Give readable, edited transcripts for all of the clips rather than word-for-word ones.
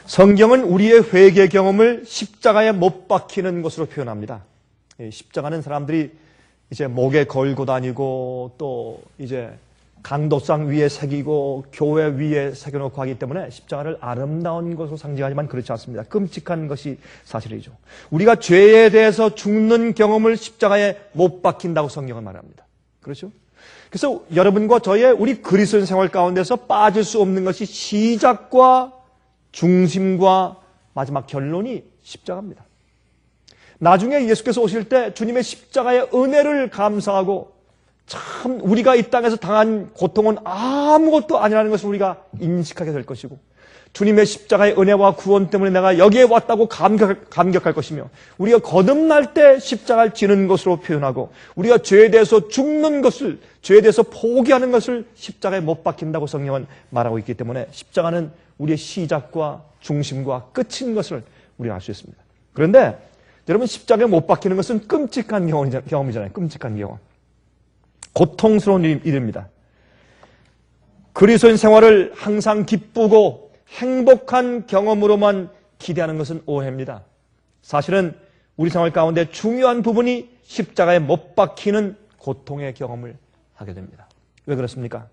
성경은 우리의 회개 경험을 십자가에 못 박히는 것으로 표현합니다. 십자가는 사람들이 이제 목에 걸고 다니고 또 이제 강도상 위에 새기고 교회 위에 새겨놓고 하기 때문에 십자가를 아름다운 것으로 상징하지만 그렇지 않습니다. 끔찍한 것이 사실이죠. 우리가 죄에 대해서 죽는 경험을 십자가에 못 박힌다고 성경은 말합니다. 그렇죠? 그래서 여러분과 저의 우리 그리스도인 생활 가운데서 빠질 수 없는 것이 시작과 중심과 마지막 결론이 십자가입니다. 나중에 예수께서 오실 때 주님의 십자가의 은혜를 감사하고 참 우리가 이 땅에서 당한 고통은 아무것도 아니라는 것을 우리가 인식하게 될 것이고 주님의 십자가의 은혜와 구원 때문에 내가 여기에 왔다고 감격할 것이며 우리가 거듭날 때 십자가를 지는 것으로 표현하고 우리가 죄에 대해서 죽는 것을 죄에 대해서 포기하는 것을 십자가에 못 박힌다고 성경은 말하고 있기 때문에 십자가는 우리의 시작과 중심과 끝인 것을 우리가 알 수 있습니다. 그런데 여러분 십자가에 못 박히는 것은 끔찍한 경험이잖아요. 끔찍한 경험. 고통스러운 일입니다. 그리스도인 생활을 항상 기쁘고 행복한 경험으로만 기대하는 것은 오해입니다. 사실은 우리 생활 가운데 중요한 부분이 십자가에 못 박히는 고통의 경험을 하게 됩니다. 왜 그렇습니까?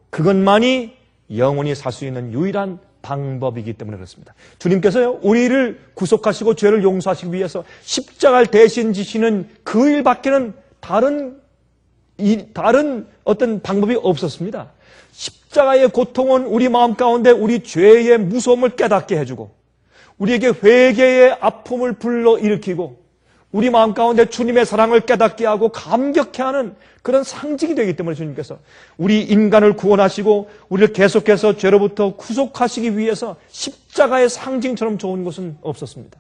그것만이 영원히 살 수 있는 유일한 방법이기 때문에 그렇습니다. 주님께서요, 우리를 구속하시고 죄를 용서하시기 위해서 십자가를 대신 지시는 그 일밖에는 다른 어떤 방법이 없었습니다. 십자가의 고통은 우리 마음 가운데 우리 죄의 무서움을 깨닫게 해주고 우리에게 회개의 아픔을 불러일으키고 우리 마음 가운데 주님의 사랑을 깨닫게 하고 감격해 하는 그런 상징이 되기 때문에 주님께서 우리 인간을 구원하시고 우리를 계속해서 죄로부터 구속하시기 위해서 십자가의 상징처럼 좋은 것은 없었습니다.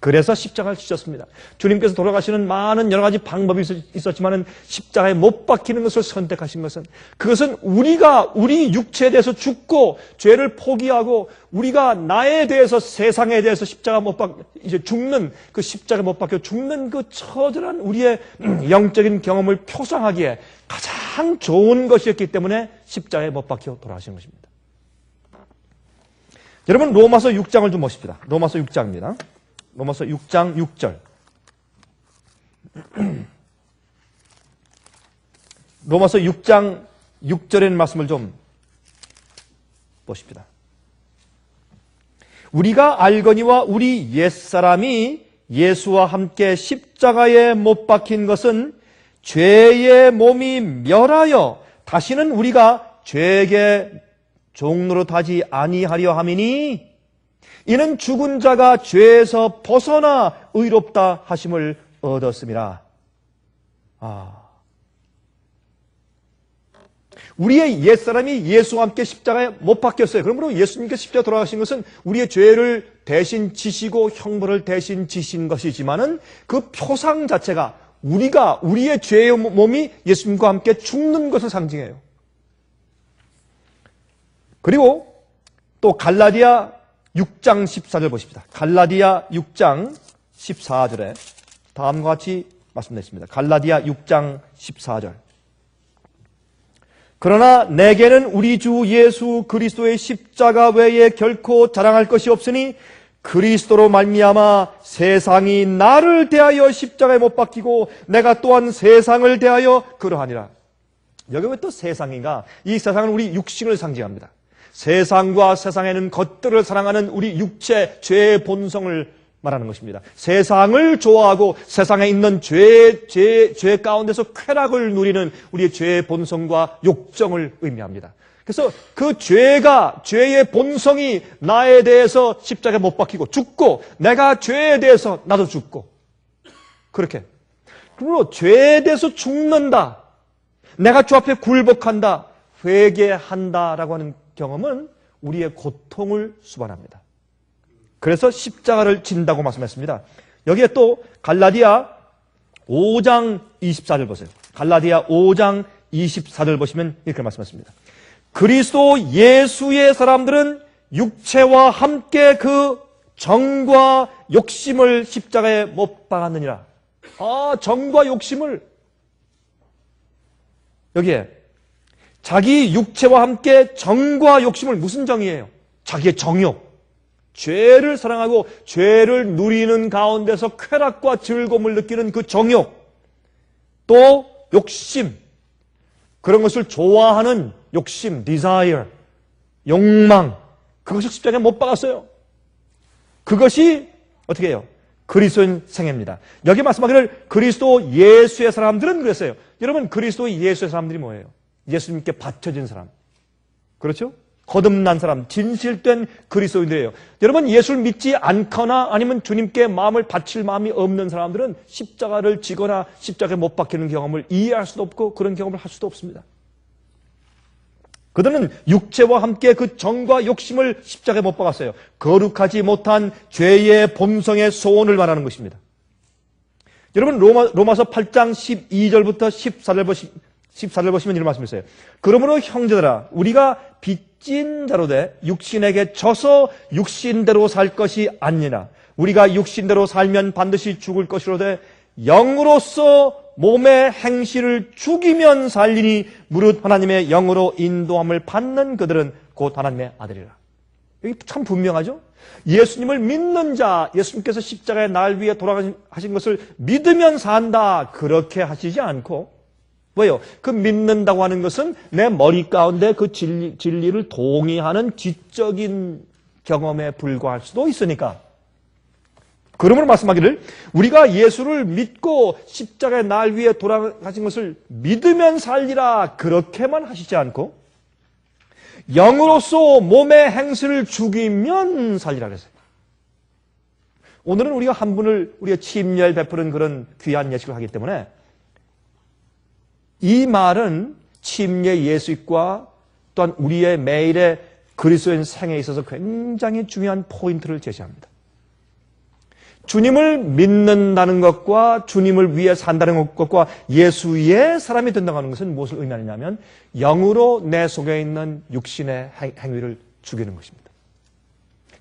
그래서 십자가를 지셨습니다. 주님께서 돌아가시는 많은 여러 가지 방법이 있었지만 십자가에 못 박히는 것을 선택하신 것은 그것은 우리가 우리 육체에 대해서 죽고 죄를 포기하고 우리가 나에 대해서 세상에 대해서 십자가 이제 죽는 그 십자가에 못 박혀 죽는 그 처절한 우리의 영적인 경험을 표상하기에 가장 좋은 것이었기 때문에 십자가에 못 박혀 돌아가신 것입니다. 여러분 로마서 6장을 좀 보십시다. 로마서 6장입니다. 로마서 6장 6절. 로마서 6장 6절에 있는 말씀을 좀 보십시다. 우리가 알거니와 우리 옛사람이 예수와 함께 십자가에 못 박힌 것은 죄의 몸이 멸하여 다시는 우리가 죄에게 종노릇하지 아니하려 함이니 이는 죽은 자가 죄에서 벗어나 의롭다 하심을 얻었음이라. 우리의 옛사람이 예수와 함께 십자가에 못 박혔어요. 그러므로 예수님께서 십자가에 돌아가신 것은 우리의 죄를 대신 지시고 형벌을 대신 지신 것이지만은 그 표상 자체가 우리의 죄의 몸이 예수님과 함께 죽는 것을 상징해요. 그리고 또 갈라디아 6장 14절 보십시다. 갈라디아 6장 14절에 다음과 같이 말씀드렸습니다. 갈라디아 6장 14절. 그러나 내게는 우리 주 예수 그리스도의 십자가 외에 결코 자랑할 것이 없으니 그리스도로 말미암아 세상이 나를 대하여 십자가에 못 박히고 내가 또한 세상을 대하여 그러하니라. 여기 왜 또 세상인가? 이 세상은 우리 육신을 상징합니다. 세상과 세상에는 것들을 사랑하는 우리 육체, 죄의 본성을 말하는 것입니다. 세상을 좋아하고 세상에 있는 죄 가운데서 쾌락을 누리는 우리의 죄의 본성과 욕정을 의미합니다. 그래서 그 죄의 본성이 나에 대해서 십자가에 못 박히고 죽고 내가 죄에 대해서 나도 죽고 그렇게. 그러므로 죄에 대해서 죽는다. 내가 주 앞에 굴복한다. 회개한다라고 하는 경험은 우리의 고통을 수반합니다. 그래서 십자가를 진다고 말씀했습니다. 여기에 또 갈라디아 5장 24절 보세요. 갈라디아 5장 24절 보시면 이렇게 말씀했습니다. 그리스도 예수의 사람들은 육체와 함께 그 정과 욕심을 십자가에 못 박았느니라. 정과 욕심을 여기에 자기 육체와 함께 정과 욕심을 무슨 정이에요? 자기의 정욕, 죄를 사랑하고 죄를 누리는 가운데서 쾌락과 즐거움을 느끼는 그 정욕, 또 욕심, 그런 것을 좋아하는 욕심, desire, 욕망, 그것을 십자가에 못 박았어요. 그것이 어떻게 해요? 그리스도인 생애입니다. 여기 말씀하기를 그리스도 예수의 사람들은 그랬어요. 여러분, 그리스도 예수의 사람들이 뭐예요? 예수님께 바쳐진 사람. 그렇죠? 거듭난 사람, 진실된 그리스도인들이에요. 여러분, 예수를 믿지 않거나 아니면 주님께 마음을 바칠 마음이 없는 사람들은 십자가를 지거나 십자가에 못 박히는 경험을 이해할 수도 없고 그런 경험을 할 수도 없습니다. 그들은 육체와 함께 그 정과 욕심을 십자가에 못 박았어요. 거룩하지 못한 죄의 본성의 소원을 말하는 것입니다. 여러분, 로마서 8장 12절부터 14절 보시면 이런 말씀이 있어요. 그러므로 형제들아, 우리가 빚진 자로 돼 육신에게 져서 육신대로 살 것이 아니라 우리가 육신대로 살면 반드시 죽을 것이로되 영으로서 몸의 행실을 죽이면 살리니 무릇 하나님의 영으로 인도함을 받는 그들은 곧 하나님의 아들이라. 여기 참 분명하죠? 예수님을 믿는 자, 예수님께서 십자가에 날 위해 돌아가신 것을 믿으면 산다, 그렇게 하시지 않고, 왜요? 그 믿는다고 하는 것은 내 머리 가운데 그 진리를 동의하는 지적인 경험에 불과할 수도 있으니까. 그러므로 말씀하기를 우리가 예수를 믿고 십자가의 날 위에 돌아가신 것을 믿으면 살리라, 그렇게만 하시지 않고 영으로서 몸의 행실을 죽이면 살리라 그랬어요. 오늘은 우리가 한 분을 우리가 침례를 베푸는 그런 귀한 예식을 하기 때문에 이 말은 침례 예식과 또한 우리의 매일의 그리스도인 생애에 있어서 굉장히 중요한 포인트를 제시합니다. 주님을 믿는다는 것과 주님을 위해 산다는 것과 예수의 사람이 된다고 하는 것은 무엇을 의미하느냐면 영으로 내 속에 있는 육신의 행위를 죽이는 것입니다.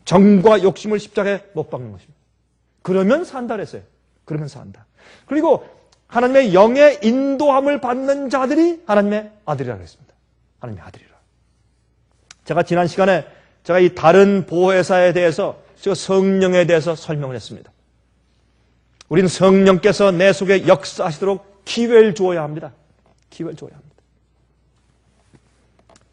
정과 욕심을 십자가에 못 박는 것입니다. 그러면 산다 그랬어요. 그러면 산다. 그리고 하나님의 영의 인도함을 받는 자들이 하나님의 아들이라고 했습니다. 하나님의 아들이라. 제가 지난 시간에 제가 이 다른 보혜사에 대해서 제가 성령에 대해서 설명을 했습니다. 우리는 성령께서 내 속에 역사하시도록 기회를 주어야 합니다. 기회를 주어야 합니다.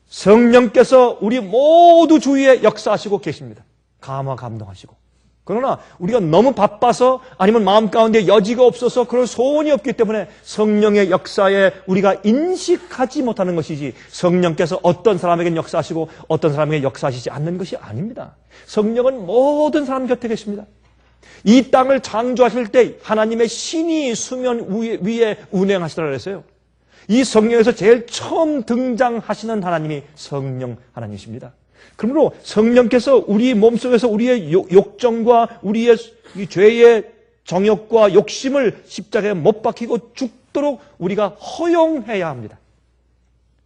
성령께서 우리 모두 주위에 역사하시고 계십니다. 감화 감동하시고. 그러나 우리가 너무 바빠서 아니면 마음 가운데 여지가 없어서 그런 소원이 없기 때문에 성령의 역사에 우리가 인식하지 못하는 것이지 성령께서 어떤 사람에게는 역사하시고 어떤 사람에게 역사하시지 않는 것이 아닙니다. 성령은 모든 사람 곁에 계십니다. 이 땅을 창조하실 때 하나님의 신이 수면 위에 운행하시더라 그랬어요. 이 성령에서 제일 처음 등장하시는 하나님이 성령 하나님이십니다. 그러므로 성령께서 우리 몸속에서 우리의 욕정과 우리의 이 죄의 정욕과 욕심을 십자가에 못 박히고 죽도록 우리가 허용해야 합니다.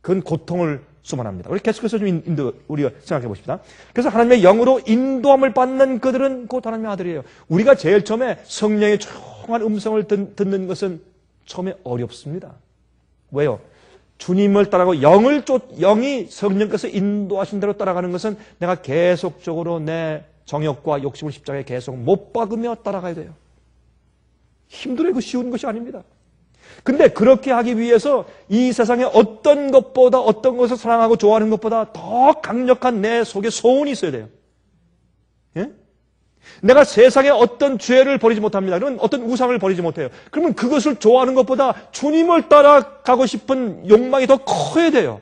그건 고통을 수반합니다. 우리 계속해서 좀 우리가 생각해 보십시다. 그래서 하나님의 영으로 인도함을 받는 그들은 곧 하나님의 아들이에요. 우리가 제일 처음에 성령의 조용한 음성을 듣는 것은 처음에 어렵습니다. 왜요? 주님을 따라가고 영이 성령께서 인도하신 대로 따라가는 것은 내가 계속적으로 내 정욕과 욕심을 십자가에 계속 못 박으며 따라가야 돼요. 힘들어요. 그 쉬운 것이 아닙니다. 근데 그렇게 하기 위해서 이 세상에 어떤 것보다 어떤 것을 사랑하고 좋아하는 것보다 더 강력한 내 속에 소원이 있어야 돼요. 예? 내가 세상에 어떤 죄를 버리지 못합니다. 그러면 어떤 우상을 버리지 못해요. 그러면 그것을 좋아하는 것보다 주님을 따라가고 싶은 욕망이 더 커야 돼요.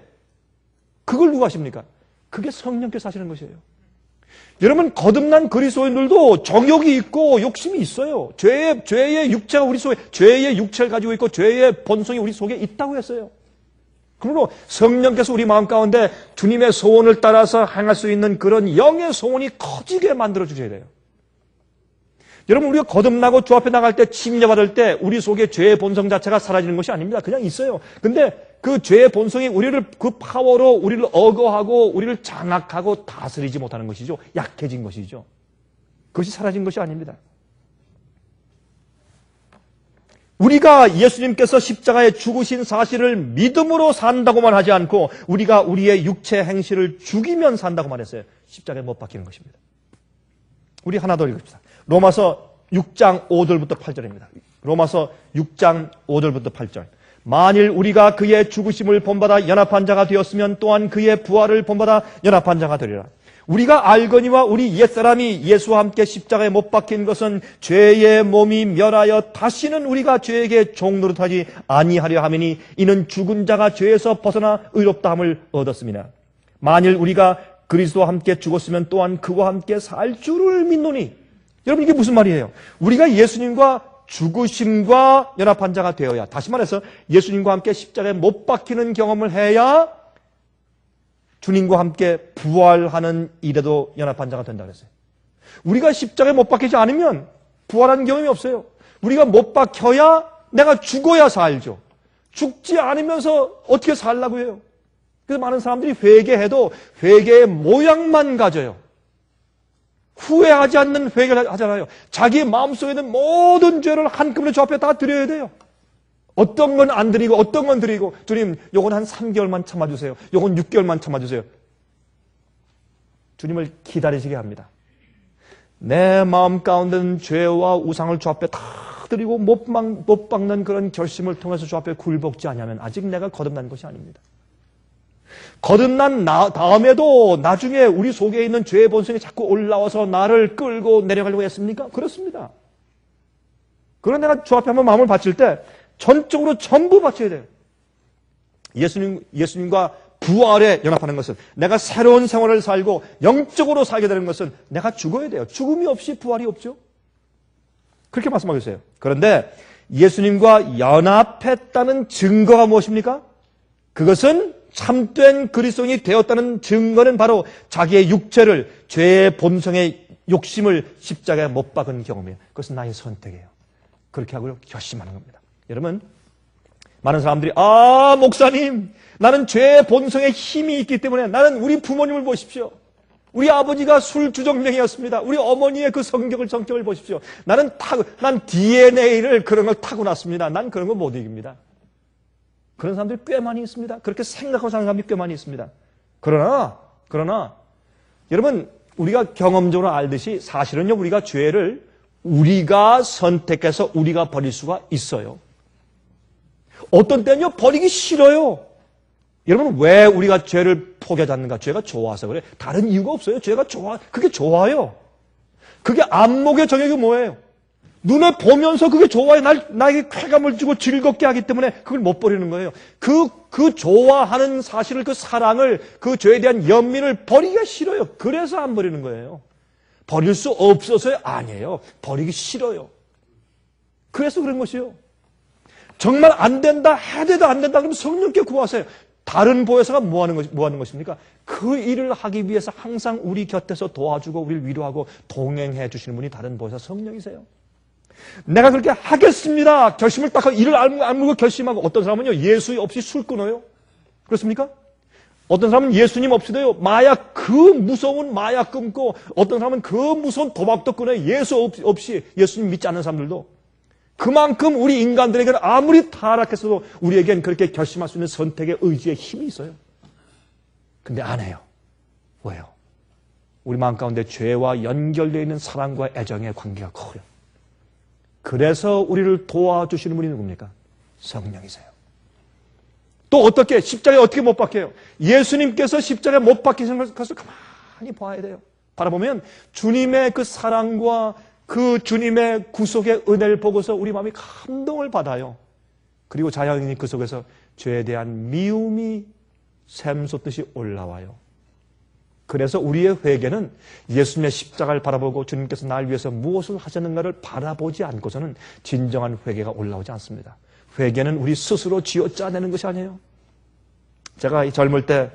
그걸 누가 하십니까? 그게 성령께서 하시는 것이에요. 여러분, 거듭난 그리스도인들도 정욕이 있고 욕심이 있어요. 죄의 육체가 우리 속에, 죄의 육체를 가지고 있고 죄의 본성이 우리 속에 있다고 했어요. 그러므로 성령께서 우리 마음 가운데 주님의 소원을 따라서 행할 수 있는 그런 영의 소원이 커지게 만들어 주셔야 돼요. 여러분, 우리가 거듭나고 주 앞에 나갈 때 침례받을 때 우리 속에 죄의 본성 자체가 사라지는 것이 아닙니다. 그냥 있어요. 근데 그 죄의 본성이 우리를 그 파워로 우리를 억어하고 우리를 장악하고 다스리지 못하는 것이죠. 약해진 것이죠. 그것이 사라진 것이 아닙니다. 우리가 예수님께서 십자가에 죽으신 사실을 믿음으로 산다고만 하지 않고 우리가 우리의 육체 행실을 죽이면 산다고 말했어요. 십자가에 못 박히는 것입니다. 우리 하나 더 읽읍시다. 로마서 6장 5절부터 8절입니다. 로마서 6장 5절부터 8절. 만일 우리가 그의 죽으심을 본받아 연합한 자가 되었으면 또한 그의 부활을 본받아 연합한 자가 되리라. 우리가 알거니와 우리 옛사람이 예수와 함께 십자가에 못 박힌 것은 죄의 몸이 멸하여 다시는 우리가 죄에게 종노릇하지 아니하려 함이니 이는 죽은 자가 죄에서 벗어나 의롭다함을 얻었습니다. 만일 우리가 그리스도와 함께 죽었으면 또한 그와 함께 살 줄을 믿노니. 여러분, 이게 무슨 말이에요? 우리가 예수님과 죽으심과 연합한 자가 되어야, 다시 말해서 예수님과 함께 십자가에 못 박히는 경험을 해야 주님과 함께 부활하는 일에도 연합한 자가 된다 그랬어요. 우리가 십자가에 못 박히지 않으면 부활하는 경험이 없어요. 우리가 못 박혀야 내가 죽어야 살죠. 죽지 않으면서 어떻게 살라고 해요? 그래서 많은 사람들이 회개해도 회개의 모양만 가져요. 후회하지 않는 회개를 하잖아요. 자기 마음속에 있는 모든 죄를 한꺼번에 주 앞에 다 드려야 돼요. 어떤 건 안 드리고 어떤 건 드리고, 주님 요건 한 3개월만 참아주세요. 요건 6개월만 참아주세요. 주님을 기다리시게 합니다. 내 마음 가운데는 죄와 우상을 주 앞에 다 드리고 못 박는 그런 결심을 통해서 주 앞에 굴복지 않으면 아직 내가 거듭난 것이 아닙니다. 거듭난 다음에도 나중에 우리 속에 있는 죄의 본성이 자꾸 올라와서 나를 끌고 내려가려고 했습니까? 그렇습니다. 그러나 내가 주 앞에 한번 마음을 바칠 때 전적으로 전부 바쳐야 돼요. 예수님과 부활에 연합하는 것은, 내가 새로운 생활을 살고 영적으로 살게 되는 것은 내가 죽어야 돼요. 죽음이 없이 부활이 없죠. 그렇게 말씀하고 있어요. 그런데 예수님과 연합했다는 증거가 무엇입니까? 그것은 참된 그리스도인이 되었다는 증거는 바로 자기의 육체를, 죄의 본성의 욕심을 십자가에 못 박은 경험이에요. 그것은 나의 선택이에요. 그렇게 하고 결심하는 겁니다. 여러분, 많은 사람들이 목사님, 나는 죄의 본성에 힘이 있기 때문에, 나는 우리 부모님을 보십시오. 우리 아버지가 술 주정뱅이였습니다. 우리 어머니의 그 성격을 보십시오. 난 DNA를 그런 걸 타고났습니다. 난 그런 거 못 이깁니다. 그런 사람들이 꽤 많이 있습니다. 그렇게 생각하고 사는 사람들이 꽤 많이 있습니다. 그러나 여러분, 우리가 경험적으로 알듯이 사실은요, 우리가 죄를 우리가 선택해서 우리가 버릴 수가 있어요. 어떤 때는요, 버리기 싫어요. 여러분, 왜 우리가 죄를 포기하지 않는가? 죄가 좋아서 그래. 다른 이유가 없어요. 죄가 그게 좋아요. 그게 안목의 정욕이 뭐예요? 눈에 보면서 그게 좋아요. 나에게 쾌감을 주고 즐겁게 하기 때문에 그걸 못 버리는 거예요. 그 좋아하는 사실을, 그 사랑을, 그 죄에 대한 연민을 버리기가 싫어요. 그래서 안 버리는 거예요. 버릴 수 없어서요? 아니에요. 버리기 싫어요. 그래서 그런 것이요. 정말 안 된다, 해도 안 된다 그러면 성령께 구하세요. 다른 보혜사가 뭐 하는 것입니까? 그 일을 하기 위해서 항상 우리 곁에서 도와주고 우리를 위로하고 동행해 주시는 분이 다른 보혜사 성령이세요. 내가 그렇게 하겠습니다. 결심을 딱 하고 이를 알고 결심하고, 어떤 사람은요, 예수 없이 술 끊어요. 그렇습니까? 어떤 사람은 예수님 없이도요, 그 무서운 마약 끊고, 어떤 사람은 그 무서운 도박도 끊어요. 예수 없이, 예수님 믿지 않는 사람들도. 그만큼 우리 인간들에게는 아무리 타락했어도 우리에겐 그렇게 결심할 수 있는 선택의 의지의 힘이 있어요. 근데 안 해요. 왜요? 우리 마음 가운데 죄와 연결되어 있는 사랑과 애정의 관계가 커요. 그래서 우리를 도와주시는 분이 누굽니까? 성령이세요. 또 어떻게, 십자가에 어떻게 못 박혀요? 예수님께서 십자가에 못 박히신 것을 가만히 봐야 돼요. 바라보면 주님의 그 사랑과 그 주님의 구속의 은혜를 보고서 우리 마음이 감동을 받아요. 그리고 자연히 그 속에서 죄에 대한 미움이 샘솟듯이 올라와요. 그래서 우리의 회개는 예수님의 십자가를 바라보고 주님께서 날 위해서 무엇을 하셨는가를 바라보지 않고서는 진정한 회개가 올라오지 않습니다. 회개는 우리 스스로 쥐어짜내는 것이 아니에요. 제가 이 젊을 때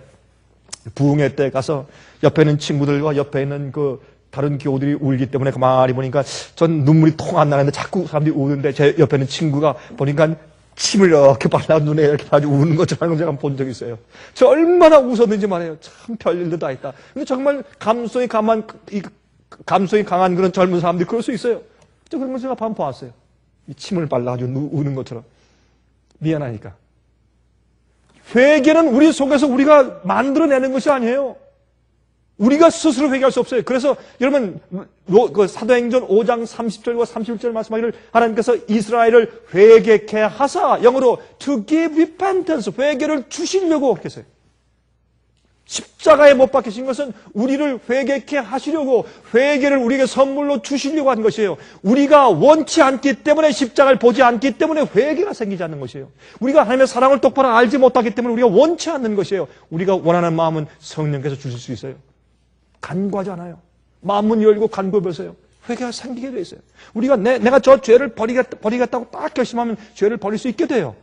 부흥회 때 가서 옆에 있는 친구들과 옆에 있는 그 다른 교우들이 울기 때문에 가만히 보니까 전 눈물이 통 안 나는데 자꾸 사람들이 우는데, 제 옆에 있는 친구가 보니까 침을 이렇게 발라 눈에 이렇게 발라주고 우는 것처럼 제가 본 적이 있어요. 저 얼마나 웃었는지 말이에요. 참 별일도 다 있다. 근데 정말 감성이 강한 그런 젊은 사람들이 그럴 수 있어요. 저 그런 걸 제가 한번 보았어요. 이 침을 발라가지고 우는 것처럼. 미안하니까. 회개는 우리 속에서 우리가 만들어내는 것이 아니에요. 우리가 스스로 회개할 수 없어요. 그래서 여러분 그 사도행전 5장 30절과 31절 말씀하기를 하나님께서 이스라엘을 회개케 하사, 영어로 to give repentance, 회개를 주시려고 했어요. 십자가에 못 박히신 것은 우리를 회개케 하시려고, 회개를 우리에게 선물로 주시려고 한 것이에요. 우리가 원치 않기 때문에, 십자가를 보지 않기 때문에 회개가 생기지 않는 것이에요. 우리가 하나님의 사랑을 똑바로 알지 못하기 때문에 우리가 원치 않는 것이에요. 우리가 원하는 마음은 성령께서 주실 수 있어요. 간구하지 않아요. 마음문 열고 간구해보세요. 회개가 생기게 돼 있어요. 우리가 내가 저 죄를 버리겠다고 딱 결심하면 죄를 버릴 수 있게 돼요.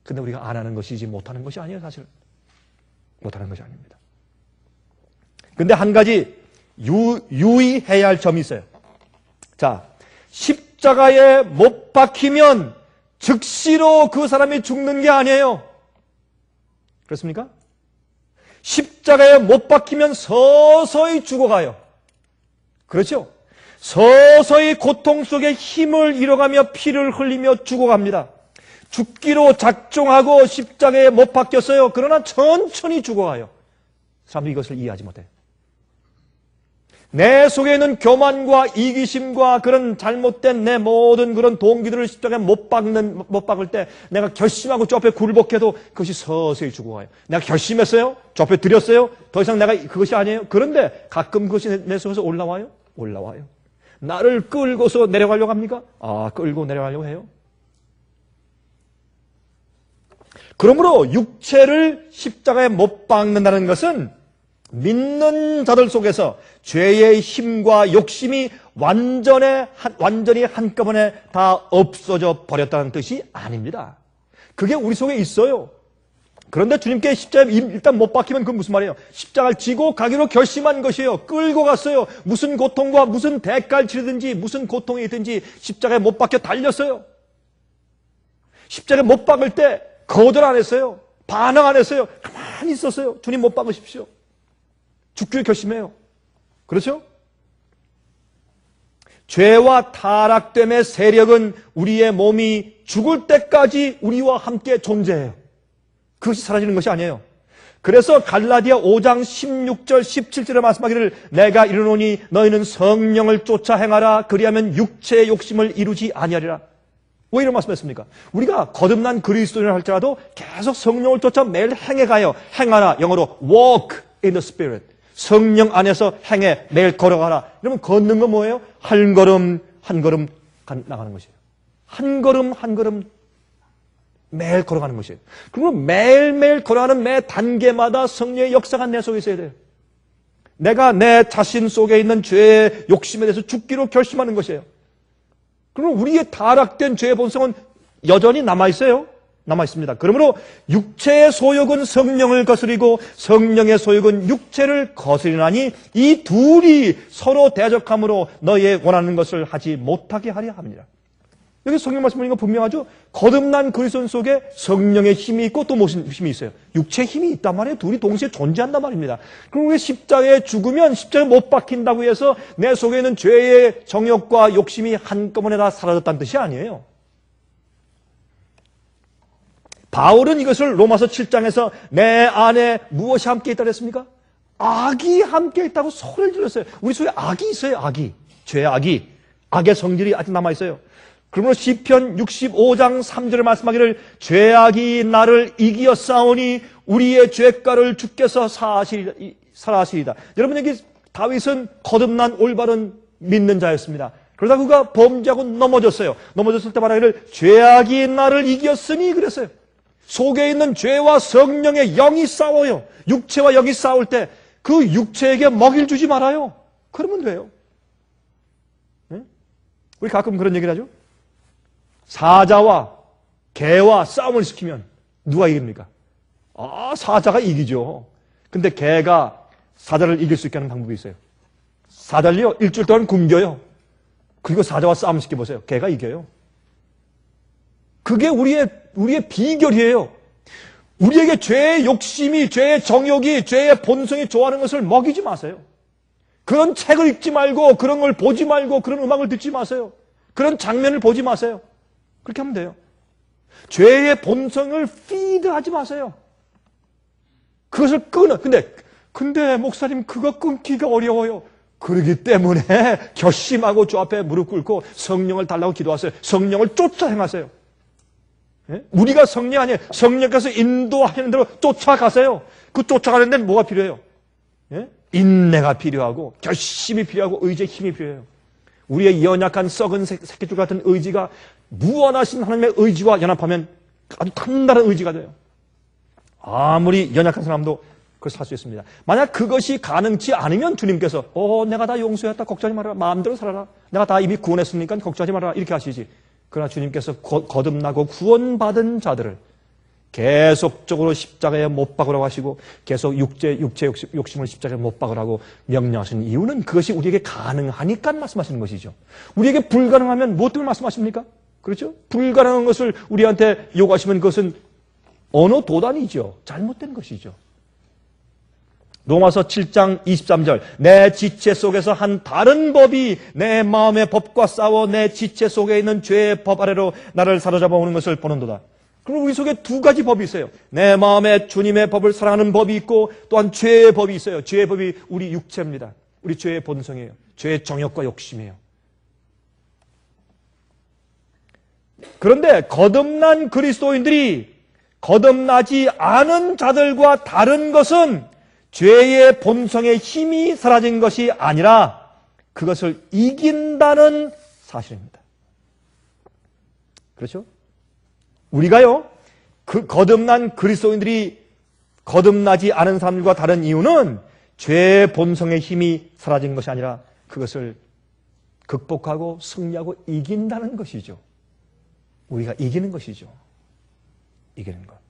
근데 우리가 안 하는 것이지 못하는 것이 아니에요, 사실. 못하는 것이 아닙니다. 근데 한 가지 유의해야 할 점이 있어요. 자, 십자가에 못 박히면 즉시로 그 사람이 죽는 게 아니에요. 그렇습니까? 십자가에 못 박히면 서서히 죽어가요. 그렇죠? 서서히 고통 속에 힘을 잃어가며 피를 흘리며 죽어갑니다. 죽기로 작정하고 십자가에 못 박혔어요. 그러나 천천히 죽어가요. 사람들이 이것을 이해하지 못해요. 내 속에 있는 교만과 이기심과 그런 잘못된 내 모든 그런 동기들을 십자가에 못 박을 때 내가 결심하고 저 앞에 굴복해도 그것이 서서히 죽어가요. 내가 결심했어요? 저 앞에 드렸어요? 더 이상 내가 그것이 아니에요? 그런데 가끔 그것이 내 속에서 올라와요? 올라와요. 나를 끌고서 내려가려고 합니까? 끌고 내려가려고 해요. 그러므로 육체를 십자가에 못 박는다는 것은 믿는 자들 속에서 죄의 힘과 욕심이 완전히 한꺼번에 다 없어져 버렸다는 뜻이 아닙니다. 그게 우리 속에 있어요. 그런데 주님께 십자가에 일단 못 박히면 그건 무슨 말이에요? 십자가를 지고 가기로 결심한 것이에요. 끌고 갔어요. 무슨 고통과 무슨 대가를 치르든지 무슨 고통이 있든지 십자가에 못 박혀 달렸어요. 십자가에 못 박을 때 거절 안 했어요. 반항 안 했어요. 가만히 있었어요. 주님 못 박으십시오. 죽기로 결심해요. 그렇죠? 죄와 타락됨의 세력은 우리의 몸이 죽을 때까지 우리와 함께 존재해요. 그것이 사라지는 것이 아니에요. 그래서 갈라디아 5장 16절 17절에 말씀하기를 내가 이르노니 너희는 성령을 쫓아 행하라 그리하면 육체의 욕심을 이루지 아니하리라. 왜 이런 말씀했습니까? 우리가 거듭난 그리스도인을 할지라도 계속 성령을 쫓아 매일 행해가요. 행하라, 영어로 walk in the spirit. 성령 안에서 행해 매일 걸어가라. 이러면 걷는 건 뭐예요? 한 걸음 한 걸음 나가는 것이에요. 한 걸음 한 걸음 매일 걸어가는 것이에요. 그러면 매일매일 걸어가는 매 단계마다 성령의 역사가 내 속에 있어야 돼요. 내가 내 자신 속에 있는 죄의 욕심에 대해서 죽기로 결심하는 것이에요. 그럼 우리의 타락된 죄의 본성은 여전히 남아있어요. 남아있습니다. 그러므로 육체의 소욕은 성령을 거스리고 성령의 소욕은 육체를 거스리나니 이 둘이 서로 대적함으로 너희의 원하는 것을 하지 못하게 하려 합니다. 여기 성경 말씀 보니까 분명하죠. 거듭난 그리스도 속에 성령의 힘이 있고 또 무슨 힘이 있어요? 육체의 힘이 있단 말이에요. 둘이 동시에 존재한단 말입니다. 그럼 왜 십자가에 죽으면 십자가에 못 박힌다고 해서 내 속에 있는 죄의 정욕과 욕심이 한꺼번에 다 사라졌다는 뜻이 아니에요. 바울은 이것을 로마서 7장에서 내 안에 무엇이 함께 있다고 했습니까? 악이 함께 있다고 소리를 질렀어요. 우리 속에 악이 있어요. 악이. 죄의 악이. 악의 성질이 아직 남아있어요. 그러므로 시편 65장 3절에 말씀하기를 죄악이 나를 이기어 싸우니 우리의 죄가를 주께서 사하시리다. 여러분 여기 다윗은 거듭난 올바른 믿는 자였습니다. 그러다 그가 범죄하고 넘어졌어요. 넘어졌을 때 말하기를 죄악이 나를 이겼으니 그랬어요. 속에 있는 죄와 성령의 영이 싸워요. 육체와 영이 싸울 때 그 육체에게 먹이를 주지 말아요. 그러면 돼요. 네? 우리 가끔 그런 얘기를 하죠. 사자와 개와 싸움을 시키면 누가 이깁니까? 사자가 이기죠. 근데 개가 사자를 이길 수 있게 하는 방법이 있어요. 사자를요, 일주일 동안 굶겨요. 그리고 사자와 싸움 시켜보세요. 개가 이겨요. 그게 우리의 비결이에요. 우리에게 죄의 욕심이, 죄의 정욕이, 죄의 본성이 좋아하는 것을 먹이지 마세요. 그런 책을 읽지 말고, 그런 걸 보지 말고, 그런 음악을 듣지 마세요. 그런 장면을 보지 마세요. 그렇게 하면 돼요. 죄의 본성을 피드하지 마세요. 그것을 근데 근데 목사님 그거 끊기가 어려워요. 그러기 때문에 결심하고 주 앞에 무릎 꿇고 성령을 달라고 기도하세요. 성령을 쫓아 행하세요. 예? 우리가 성령 아니에요. 성령께서 인도하시는 대로 쫓아가세요. 그 쫓아가는 데는 뭐가 필요해요? 예? 인내가 필요하고 결심이 필요하고 의지의 힘이 필요해요. 우리의 연약한 썩은 새끼줄 같은 의지가 무한하신 하나님의 의지와 연합하면 아주 단단한 의지가 돼요. 아무리 연약한 사람도 그걸 살 수 있습니다. 만약 그것이 가능치 않으면 주님께서 내가 다 용서했다 걱정하지 말아라. 마음대로 살아라. 내가 다 이미 구원했으니까 걱정하지 말아라. 이렇게 하시지. 그러나 주님께서 거듭나고 구원받은 자들을 계속적으로 십자가에 못 박으라고 하시고 계속 육체 욕심을 십자가에 못 박으라고 명령하시는 이유는 그것이 우리에게 가능하니까 말씀하시는 것이죠. 우리에게 불가능하면 무엇 때문에 말씀하십니까? 그렇죠? 불가능한 것을 우리한테 요구하시면 그것은 어느 도단이죠. 잘못된 것이죠. 로마서 7장 23절 내 지체 속에서 한 다른 법이 내 마음의 법과 싸워 내 지체 속에 있는 죄의 법 아래로 나를 사로잡아 오는 것을 보는도다. 그럼 우리 속에 두 가지 법이 있어요. 내 마음에 주님의 법을 사랑하는 법이 있고 또한 죄의 법이 있어요. 죄의 법이 우리 육체입니다. 우리 죄의 본성이에요. 죄의 정욕과 욕심이에요. 그런데 거듭난 그리스도인들이 거듭나지 않은 자들과 다른 것은 죄의 본성의 힘이 사라진 것이 아니라 그것을 이긴다는 사실입니다. 그렇죠? 우리가요, 그 거듭난 그리스도인들이 거듭나지 않은 사람들과 다른 이유는 죄의 본성의 힘이 사라진 것이 아니라 그것을 극복하고 승리하고 이긴다는 것이죠. 우리가 이기는 것이죠. 이기는 것.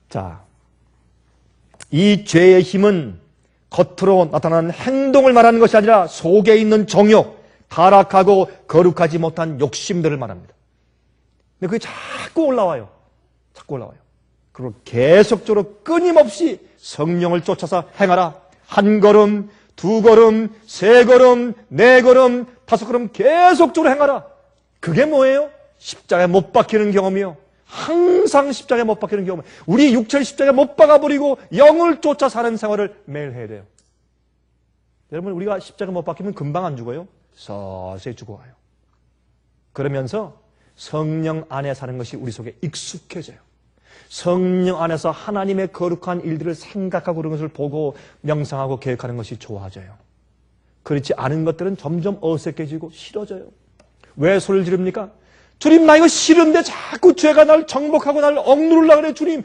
자, 이 죄의 힘은 겉으로 나타나는 행동을 말하는 것이 아니라 속에 있는 정욕, 타락하고 거룩하지 못한 욕심들을 말합니다. 근데 그게 자꾸 올라와요. 자꾸 올라와요. 그리고 계속적으로 끊임없이 성령을 쫓아서 행하라. 한 걸음, 두 걸음, 세 걸음, 네 걸음, 다섯 걸음 계속적으로 행하라. 그게 뭐예요? 십자가에 못 박히는 경험이요. 항상 십자가에 못 박히는 경험. 우리 육체를 십자가에 못 박아버리고 영을 쫓아 사는 생활을 매일 해야 돼요. 여러분, 우리가 십자가에 못 박히면 금방 안 죽어요. 서서히 죽어와요. 그러면서 성령 안에 사는 것이 우리 속에 익숙해져요. 성령 안에서 하나님의 거룩한 일들을 생각하고 그런 것을 보고 명상하고 계획하는 것이 좋아져요. 그렇지 않은 것들은 점점 어색해지고 싫어져요. 왜 소리를 지릅니까? 주님, 나 이거 싫은데 자꾸 죄가 날 정복하고 날 억누르려고 그래. 주님,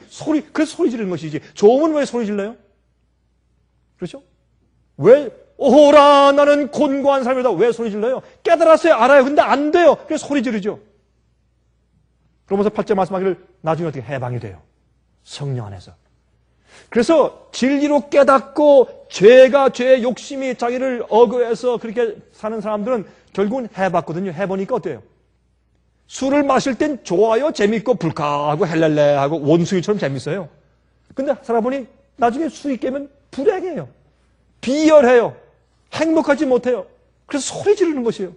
그래서 소리 지르는 것이지. 좋으면 왜 소리 질러요? 그렇죠? 왜, 오호라, 나는 곤고한 사람이다. 왜 소리 질러요? 깨달았어요. 알아요. 근데 안 돼요. 그래서 소리 지르죠. 그러면서 8절 말씀하기를 나중에 어떻게 해방이 돼요. 성령 안에서. 그래서 진리로 깨닫고 죄의 욕심이 자기를 억압해서 그렇게 사는 사람들은 결국은 해봤거든요. 해보니까 어때요? 술을 마실 땐 좋아요. 재밌고 불쾌하고 헬렐레하고 원숭이처럼 재밌어요. 근데 살아보니 나중에 술이 깨면 불행해요. 비열해요. 행복하지 못해요. 그래서 소리 지르는 것이에요.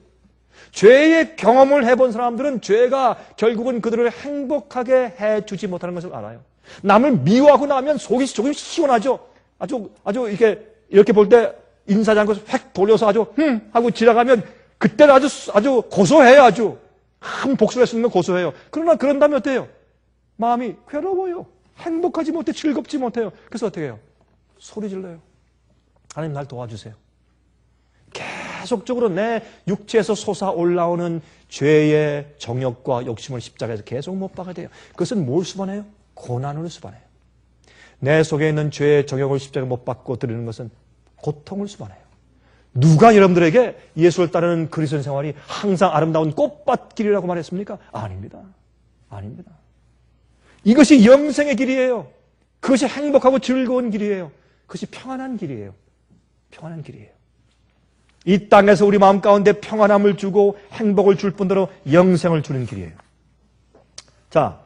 죄의 경험을 해본 사람들은 죄가 결국은 그들을 행복하게 해주지 못하는 것을 알아요. 남을 미워하고 나면 속이 조금 시원하죠. 아주 이렇게 볼 때 인사하지 않고 획 돌려서 아주 하고 지나가면 그때는 아주 고소해요. 아주 한 복수를 했으면 고소해요. 그러나 그런 다음에 어때요? 마음이 괴로워요. 행복하지 못해, 즐겁지 못해요. 그래서 어떻게 해요? 소리 질러요. 하나님 날 도와주세요. 계속적으로 내 육체에서 솟아 올라오는 죄의 정욕과 욕심을 십자가에서 계속 못 박아야 돼요. 그것은 뭘 수반해요? 고난을 수반해요. 내 속에 있는 죄의 정욕을 십자가에 못 박고 드리는 것은 고통을 수반해요. 누가 여러분들에게 예수를 따르는 그리스도인 생활이 항상 아름다운 꽃밭길이라고 말했습니까? 아닙니다. 아닙니다. 이것이 영생의 길이에요. 그것이 행복하고 즐거운 길이에요. 그것이 평안한 길이에요. 평안한 길이에요. 이 땅에서 우리 마음 가운데 평안함을 주고 행복을 줄 뿐더러 영생을 주는 길이에요. 자,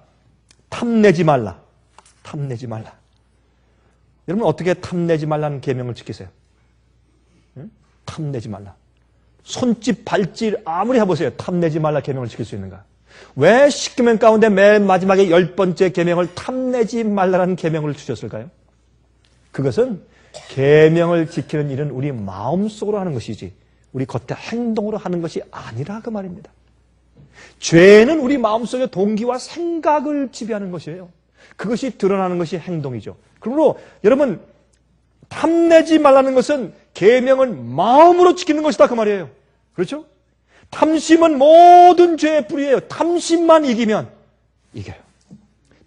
탐내지 말라. 탐내지 말라. 여러분 어떻게 탐내지 말라는 계명을 지키세요? 탐내지 말라. 손짓 발짓 아무리 해보세요. 탐내지 말라 계명을 지킬 수 있는가? 왜 10계명 가운데 맨 마지막에 10번째 계명을 탐내지 말라는 계명을 주셨을까요? 그것은 계명을 지키는 일은 우리 마음속으로 하는 것이지 우리 겉에 행동으로 하는 것이 아니라 그 말입니다. 죄는 우리 마음속의 동기와 생각을 지배하는 것이에요. 그것이 드러나는 것이 행동이죠. 그러므로 여러분 탐내지 말라는 것은 계명을 마음으로 지키는 것이다 그 말이에요. 그렇죠? 탐심은 모든 죄의 뿌리예요. 탐심만 이기면 이겨요.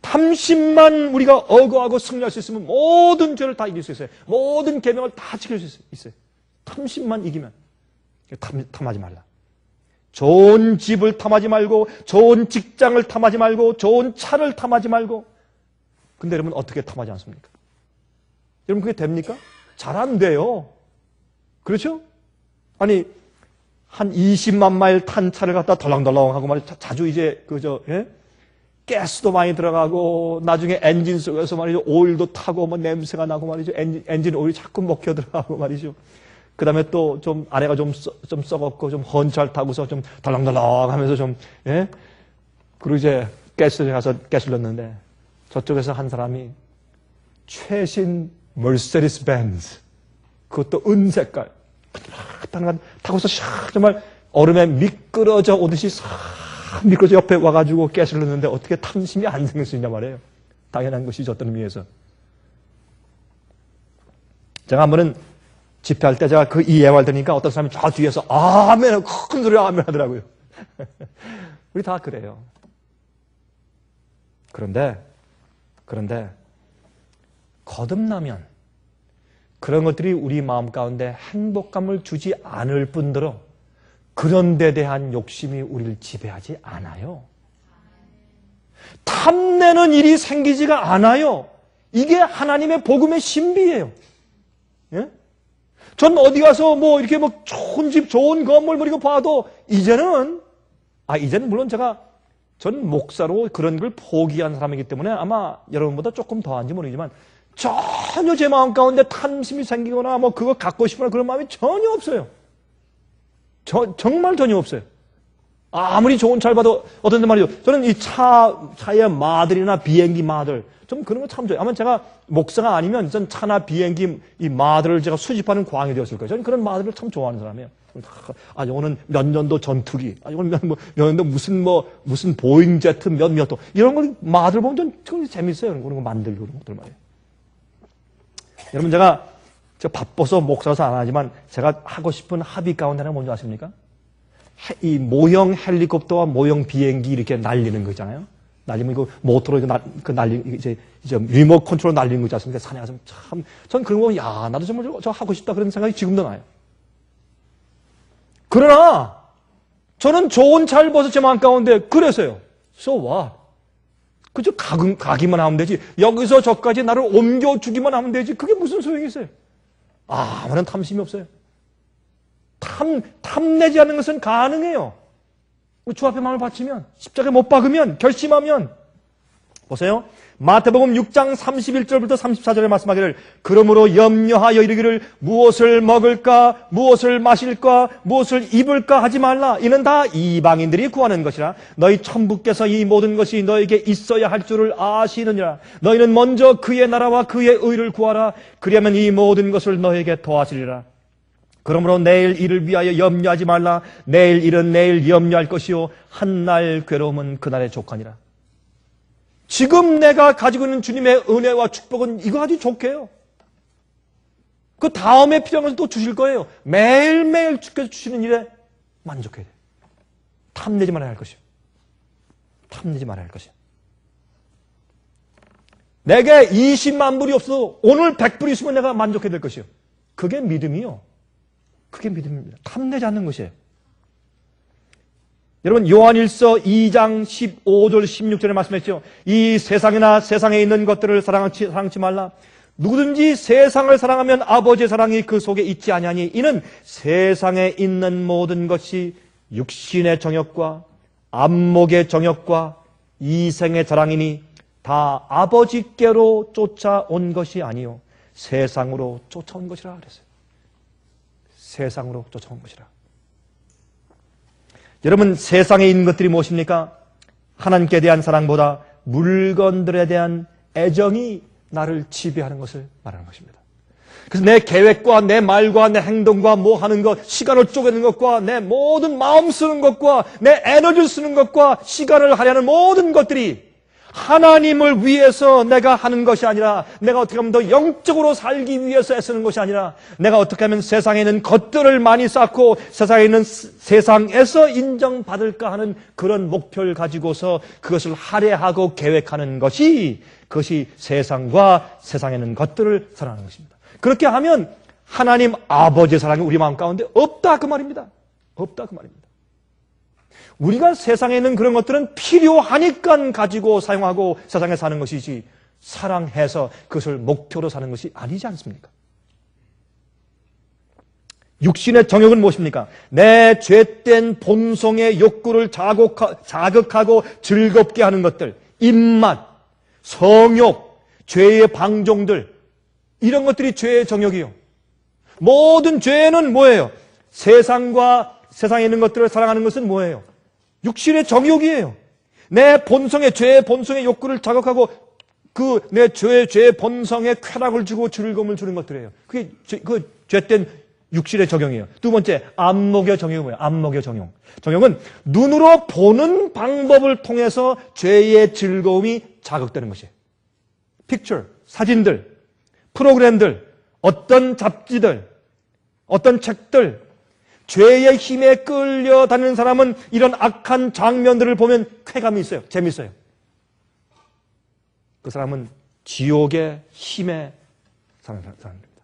탐심만 우리가 억어하고 승리할 수 있으면 모든 죄를 다 이길 수 있어요. 모든 계명을 다 지킬 수 있어요. 탐심만 이기면. 탐하지 말라. 좋은 집을 탐하지 말고 좋은 직장을 탐하지 말고 좋은 차를 탐하지 말고. 근데 여러분 어떻게 탐하지 않습니까? 여러분 그게 됩니까? 잘 안 돼요. 그렇죠? 아니 한 20만 마일 탄 차를 갖다 덜렁덜렁하고 말이죠. 자주 이제 가스도 많이 들어가고 나중에 엔진 속에서 말이죠. 오일도 타고 뭐 냄새가 나고 말이죠. 엔진 오일이 자꾸 먹혀 들어가고 말이죠. 그 다음에 또 좀 아래가 좀 썩었고 좀 헌잘 타고서 좀 덜렁덜렁 하면서 좀 그리고 이제 가스에 가서 가스를 넣는데 저쪽에서 한 사람이 최신 머세디스 벤츠 그것도 은색깔 타고서 정말 얼음에 미끄러져 오듯이 미끄러져 옆에 와가지고 가스를 넣는데 어떻게 탐심이 안 생길 수 있냐 말이에요. 당연한 것이죠. 어떤 의미에서. 제가 한 번은 집회할 때 제가 그 이 예화를 들으니까 어떤 사람이 저 뒤에서 아멘 큰 소리로 아멘 하더라고요. 우리 다 그래요. 그런데 거듭나면 그런 것들이 우리 마음 가운데 행복감을 주지 않을 뿐더러 그런 데 대한 욕심이 우리를 지배하지 않아요. 탐내는 일이 생기지가 않아요. 이게 하나님의 복음의 신비예요. 예? 전 어디 가서 뭐 이렇게 뭐 좋은 집, 좋은 건물 뭐 이거 봐도 이제는 물론 전 목사로 그런 걸 포기한 사람이기 때문에 아마 여러분보다 조금 더한지 모르지만 전혀 제 마음 가운데 탐심이 생기거나 뭐 그거 갖고 싶거나 그런 마음이 전혀 없어요. 정말 전혀 없어요. 아무리 좋은 차를 봐도 어떤데 말이죠. 저는 이 차의 마들이나 비행기 마들 좀 그런 거 참 좋아요. 아마 제가 목사가 아니면 전 차나 비행기 이 마들을 제가 수집하는 광이 되었을 거예요. 저는 그런 마들을 참 좋아하는 사람이에요. 이거는 몇 년도 전투기, 이거는 몇 년도 무슨 보잉 제트 몇 도 이런 걸 마들 보면 전 재밌어요. 그런 거 만들고 그런 것들 말이에요. 여러분 제가 바빠서 목사라서 안 하지만 제가 하고 싶은 합의 가운데 하나가 뭔지 아십니까? 이 모형 헬리콥터와 모형 비행기 이렇게 날리는 거 있잖아요. 날리면 이거 모터로 이제 리모트 컨트롤 날리는 거 있지 않습니까? 산에 가서 전 그런 거, 나도 정말 저 하고 싶다 그런 생각이 지금도 나요. 그러나, 저는 좋은 차를 봐서 제 마음 가운데 그래서요. So what? 그저 가기만 하면 되지. 여기서 저까지 나를 옮겨주기만 하면 되지. 그게 무슨 소용이 있어요? 아무런 탐심이 없어요. 탐내지 않는 것은 가능해요. 주 앞에 마음을 바치면, 십자가에 못 박으면, 결심하면. 보세요. 마태복음 6장 31절부터 34절에 말씀하기를 그러므로 염려하여 이르기를 무엇을 먹을까, 무엇을 마실까, 무엇을 입을까 하지 말라. 이는 다 이방인들이 구하는 것이라. 너희 천부께서 이 모든 것이 너에게 있어야 할 줄을 아시느니라. 너희는 먼저 그의 나라와 그의 의를 구하라. 그리하면 이 모든 것을 너에게 더하시리라. 그러므로 내일 일을 위하여 염려하지 말라. 내일 일은 내일 염려할 것이요 한날 괴로움은 그날의 족하니라. 지금 내가 가지고 있는 주님의 은혜와 축복은 이거 아주 좋게요. 그 다음에 필요한 것을 또 주실 거예요. 매일매일 주께서 주시는 일에 만족해야 돼요. 탐내지 말아야 할 것이요. 탐내지 말아야 할 것이요. 내게 20만 불이 없어도 오늘 100불이 있으면 내가 만족해야 될 것이요. 그게 믿음이요. 그게 믿음입니다. 탐내지 않는 것이에요. 여러분 요한일서 2장 15절 16절에 말씀했죠. 이 세상이나 세상에 있는 것들을 사랑치 말라. 누구든지 세상을 사랑하면 아버지의 사랑이 그 속에 있지 아니하니 이는 세상에 있는 모든 것이 육신의 정욕과 안목의 정욕과 이생의 자랑이니 다 아버지께로 쫓아온 것이 아니요 세상으로 쫓아온 것이라 그랬어요. 세상으로 쫓아온 것이라. 여러분 세상에 있는 것들이 무엇입니까? 하나님께 대한 사랑보다 물건들에 대한 애정이 나를 지배하는 것을 말하는 것입니다. 그래서 내 계획과 내 말과 내 행동과 뭐 하는 것, 시간을 쪼개는 것과 내 모든 마음 쓰는 것과 내 에너지를 쓰는 것과 시간을 할애하는 모든 것들이 하나님을 위해서 내가 하는 것이 아니라, 내가 어떻게 하면 더 영적으로 살기 위해서 애쓰는 것이 아니라, 내가 어떻게 하면 세상에 있는 것들을 많이 쌓고 세상에 있는 세상에서 인정받을까 하는 그런 목표를 가지고서 그것을 할애하고 계획하는 것이, 그것이 세상과 세상에 있는 것들을 사랑하는 것입니다. 그렇게 하면 하나님 아버지의 사랑이 우리 마음 가운데 없다 그 말입니다. 없다 그 말입니다. 우리가 세상에 있는 그런 것들은 필요하니까 가지고 사용하고 세상에 사는 것이지, 사랑해서 그것을 목표로 사는 것이 아니지 않습니까? 육신의 정욕은 무엇입니까? 내 죄된 본성의 욕구를 자극하고 즐겁게 하는 것들, 입맛, 성욕, 죄의 방종들, 이런 것들이 죄의 정욕이요. 모든 죄는 뭐예요? 세상과 세상에 있는 것들을 사랑하는 것은 뭐예요? 육신의 정욕이에요. 내 본성의, 죄의 본성의 욕구를 자극하고 내 죄의 본성에 쾌락을 주고 즐거움을 주는 것들이에요. 그게 그 죄된 육신의 정욕이에요. 두 번째, 안목의 정욕이 뭐예요? 안목의 정욕. 정욕은 눈으로 보는 방법을 통해서 죄의 즐거움이 자극되는 것이에요. 픽처, 사진들, 프로그램들, 어떤 잡지들, 어떤 책들, 죄의 힘에 끌려다니는 사람은 이런 악한 장면들을 보면 쾌감이 있어요. 재미있어요. 그 사람은 지옥의 힘에 사는 사람입니다.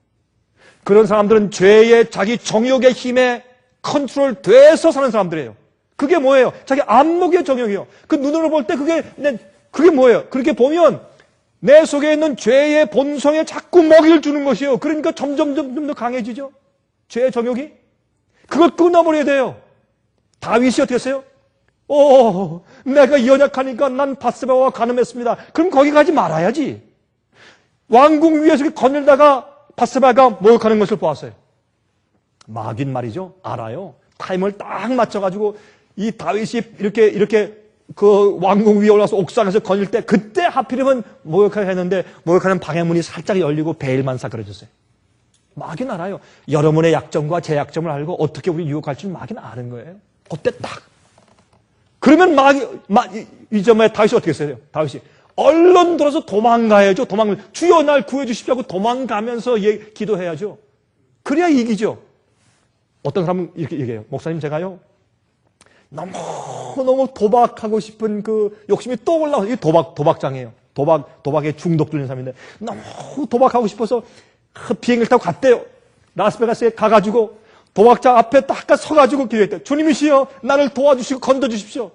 그런 사람들은 죄의 자기 정욕의 힘에 컨트롤 돼서 사는 사람들이에요. 그게 뭐예요? 자기 안목의 정욕이요. 그 눈으로 볼 때 그게 뭐예요? 그렇게 보면 내 속에 있는 죄의 본성에 자꾸 먹이를 주는 것이에요. 그러니까 점점 더 강해지죠. 죄의 정욕이. 그걸 끊어버려야 돼요. 다윗이 어떻게 했어요? 내가 연약하니까 난 밧세바와 간음했습니다. 그럼 거기 가지 말아야지. 왕궁 위에서 거닐다가 밧세바가 모욕하는 것을 보았어요. 막인 말이죠. 알아요. 타임을 딱 맞춰가지고 이 다윗이 이렇게 그 왕궁 위에 올라서 옥상에서 거닐 때, 그때 하필이면 모욕하게 했는데 모욕하는 방해문이 살짝 열리고 베일만 사그러졌어요. 막인 알아요. 여러분의 약점과 제 약점을 알고 어떻게 우리 유혹할 줄 막인 아는 거예요. 그때 딱. 그러면 이 점에 다윗이 어떻게 했어요? 다윗이 얼른 들어서 도망가야죠. 주여 날 구해주십시오 하고 도망가면서 기도해야죠. 그래야 이기죠. 어떤 사람은 이렇게 얘기해요. 목사님, 제가요, 너무 도박하고 싶은 그 욕심이 또 올라와서, 이게 도박장이에요. 도박에 중독되는 사람인데, 너무 도박하고 싶어서 비행기를 타고 갔대요. 라스베가스에 가가지고 도박장 앞에 딱 서가지고 기도했대요. 주님이시여, 나를 도와주시고 건져주십시오.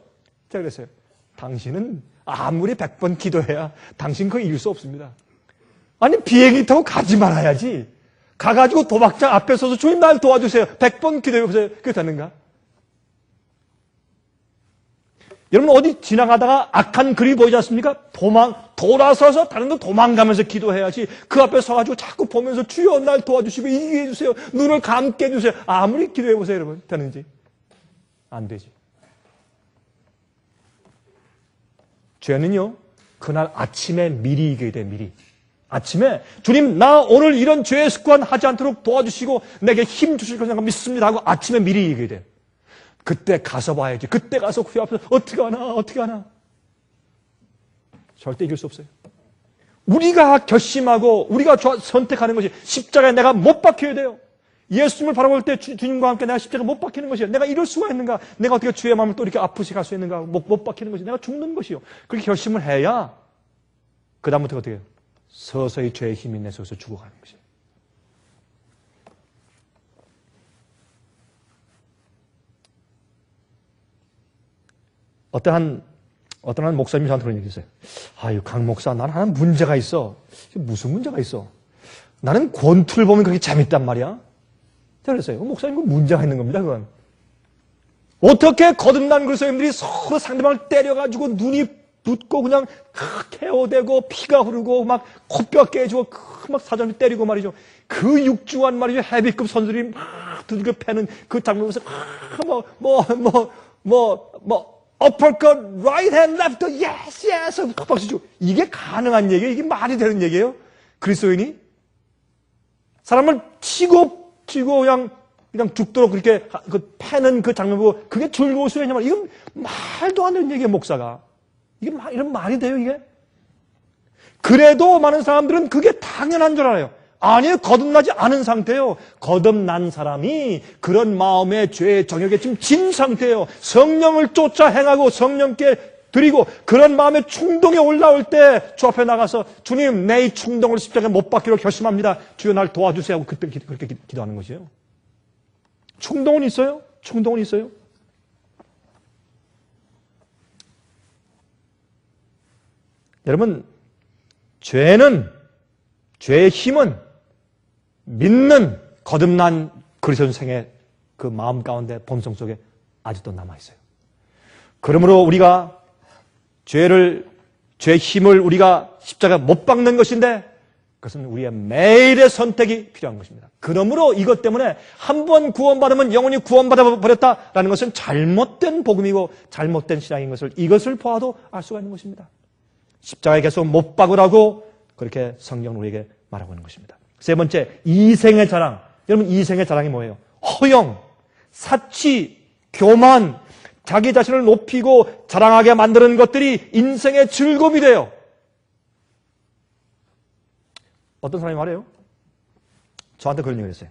제가 그랬어요. 당신은 아무리 100번 기도해야 당신 그거 이길 수 없습니다. 아니, 비행기 타고 가지 말아야지. 가가지고 도박장 앞에 서서 주님 나를 도와주세요. 100번 기도해보세요. 그게 되는가? 여러분, 어디 지나가다가 악한 그림이 보이지 않습니까? 돌아서서 다른 데 도망가면서 기도해야지. 그 앞에 서가지고 자꾸 보면서 주여 날 도와주시고 이기게 해주세요. 눈을 감게 해주세요. 아무리 기도해보세요, 여러분. 되는지? 안 되지. 죄는요, 그날 아침에 미리 이기게 돼, 미리. 아침에 주님, 나 오늘 이런 죄의 습관 하지 않도록 도와주시고 내게 힘 주실 것을 믿습니다 하고 아침에 미리 이기게 돼. 그때 가서 봐야지. 그때 가서 그 앞에서 어떻게 하나. 절대 이길 수 없어요. 우리가 결심하고 우리가 선택하는 것이, 십자가에 내가 못 박혀야 돼요. 예수님을 바라볼 때 주님과 함께 내가 십자가에 못 박히는 것이에요. 내가 이럴 수가 있는가? 내가 어떻게 주의 마음을 또 이렇게 아프게 갈 수 있는가? 못 박히는 것이, 내가 죽는 것이요. 그렇게 결심을 해야 그 다음부터 어떻게 해요? 서서히 죄의 힘이 내 속에서 죽어가는 것이에요. 어떤 한 목사님이 저한테 그런 얘기 했어요. 아유, 강 목사, 나는 하나 문제가 있어. 무슨 문제가 있어? 나는 권투를 보면 그렇게 재밌단 말이야. 제가 그랬어요. 목사님, 그 문제가 있는 겁니다, 그건. 어떻게 거듭난 그리스도인들이 서로 상대방을 때려가지고 눈이 붓고 그냥 KO되고 피가 흐르고 막 코뼈 깨지고 막 사정이 때리고 말이죠. 그 육중한 말이죠. 헤비급 선수들이 막 두들겨 패는 그 장면에서 uppercut, right hand, left, yes, yes, 박수 치고. 이게 가능한 얘기예요? 이게 말이 되는 얘기예요? 그리스도인이? 사람을 치고 그냥 죽도록 그렇게 패는 그 장면 보고 그게 즐거울 수 있냐면 이건 말도 안 되는 얘기예요, 목사가. 이런 말이 돼요, 이게? 그래도 많은 사람들은 그게 당연한 줄 알아요. 아니에요. 거듭나지 않은 상태예요. 거듭난 사람이 그런 마음의 죄의 정욕에 지금 진 상태예요. 성령을 쫓아 행하고 성령께 드리고 그런 마음의 충동이 올라올 때 주 앞에 나가서 주님, 내 이 충동을 십자가에 못 박기로 결심합니다. 주여 날 도와주세요 하고 그때 그렇게 기도하는 것이에요. 충동은 있어요. 충동은 있어요. 여러분, 죄의 힘은 믿는 거듭난 그리스도인생의 그 마음 가운데 본성 속에 아직도 남아있어요. 그러므로 우리가 죄의 힘을 우리가 십자가에 못 박는 것인데 그것은 우리의 매일의 선택이 필요한 것입니다. 그러므로 이것 때문에 한 번 구원받으면 영원히 구원받아 버렸다라는 것은 잘못된 복음이고 잘못된 신앙인 것을 이것을 보아도 알 수가 있는 것입니다. 십자가에 계속 못 박으라고 그렇게 성경은 우리에게 말하고 있는 것입니다. 세 번째, 이생의 자랑. 여러분, 이생의 자랑이 뭐예요? 허영, 사치, 교만, 자기 자신을 높이고 자랑하게 만드는 것들이 인생의 즐거움이 돼요. 어떤 사람이 말해요? 저한테 그런 얘기를 했어요.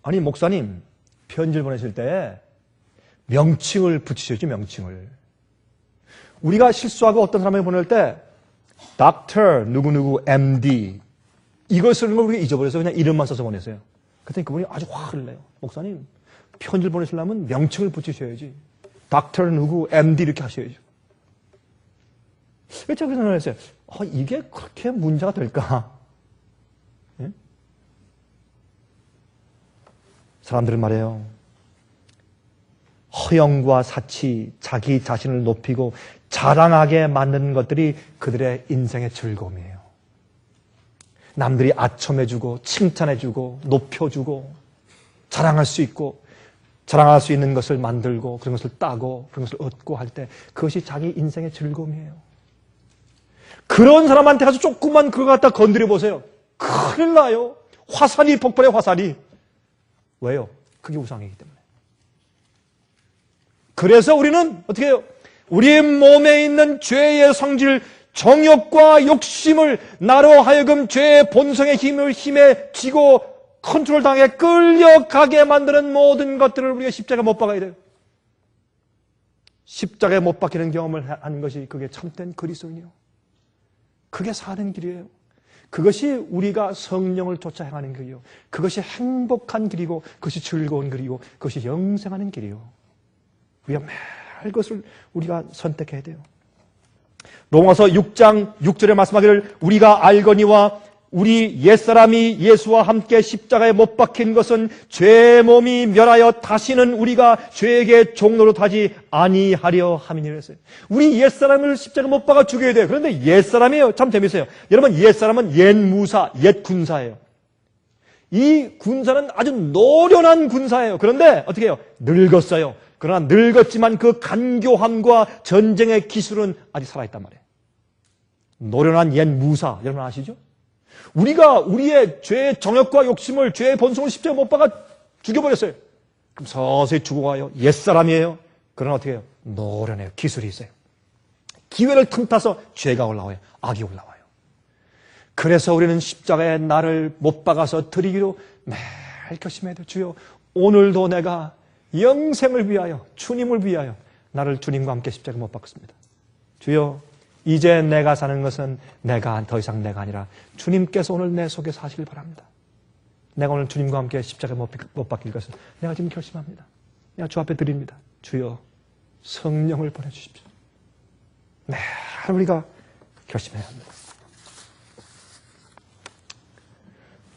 아니, 목사님, 편지를 보내실 때 명칭을 붙이셔야지, 명칭을. 우리가 실수하고 어떤 사람을 보낼 때 Dr. 누구누구 MD 이걸 쓰는 걸 우리가 잊어버려서 그냥 이름만 써서 보냈어요. 그랬더니 그분이 아주 화를 내요. 목사님, 편지를 보내시려면 명칭을 붙이셔야지. Dr. 누구 MD 이렇게 하셔야죠. 제가 그래서 생각했어요. 이게 그렇게 문제가 될까? 예? 사람들은 말해요. 허영과 사치, 자기 자신을 높이고 자랑하게 만드는 것들이 그들의 인생의 즐거움이에요. 남들이 아첨해주고 칭찬해주고 높여주고 자랑할 수 있고 자랑할 수 있는 것을 만들고 그런 것을 따고 그런 것을 얻고 할 때 그것이 자기 인생의 즐거움이에요. 그런 사람한테 가서 조금만 그거 갖다 건드려 보세요. 큰일 나요. 화살이 폭발해요, 화살이. 왜요? 그게 우상이기 때문에. 그래서 우리는 어떻게 해요? 우리의 몸에 있는 죄의 성질, 정욕과 욕심을 나로 하여금 죄의 본성의 힘에 지고 컨트롤 당해 끌려가게 만드는 모든 것들을 우리가 십자가에 못 박아야 돼요. 십자가에 못 박히는 경험을 하는 것이 그게 참된 그리스도인이요. 그게 사는 길이에요. 그것이 우리가 성령을 쫓아 행하는 길이요. 그것이 행복한 길이고 그것이 즐거운 길이고 그것이 영생하는 길이요. 우리가 매일 그것을 우리가 선택해야 돼요. 로마서 6장 6절에 말씀하기를 우리가 알거니와 우리 옛사람이 예수와 함께 십자가에 못 박힌 것은 죄의 몸이 멸하여 다시는 우리가 죄에게 종로로 타지 아니하려 함이니라 했어요. 우리 옛사람을 십자가에 못 박아 죽여야 돼요. 그런데 옛사람이에요. 참 재밌어요. 여러분, 옛사람은 옛 무사, 옛 군사예요. 이 군사는 아주 노련한 군사예요. 그런데 어떻게 해요? 늙었어요. 그러나 늙었지만 그 간교함과 전쟁의 기술은 아직 살아있단 말이에요. 노련한 옛 무사, 여러분 아시죠? 우리가 우리의 죄의 정욕과 욕심을 죄의 본성을 십자가에 못 박아 죽여버렸어요. 그럼 서서히 죽어가요. 옛사람이에요. 그러나 어떻게 해요? 노련해요. 기술이 있어요. 기회를 틈타서 죄가 올라와요. 악이 올라와요. 그래서 우리는 십자가에 나를 못 박아서 드리기로 매일 결심해야 돼요. 주여, 오늘도 내가 영생을 위하여, 주님을 위하여 나를 주님과 함께 십자가에 못 박습니다. 주여, 이제 내가 사는 것은 더 이상 내가 아니라 주님께서 오늘 내 속에 사시길 바랍니다. 내가 오늘 주님과 함께 십자가에 못 박힐 것을 내가 지금 결심합니다. 내가 주 앞에 드립니다. 주여, 성령을 보내주십시오. 매일 우리가 결심해야 합니다.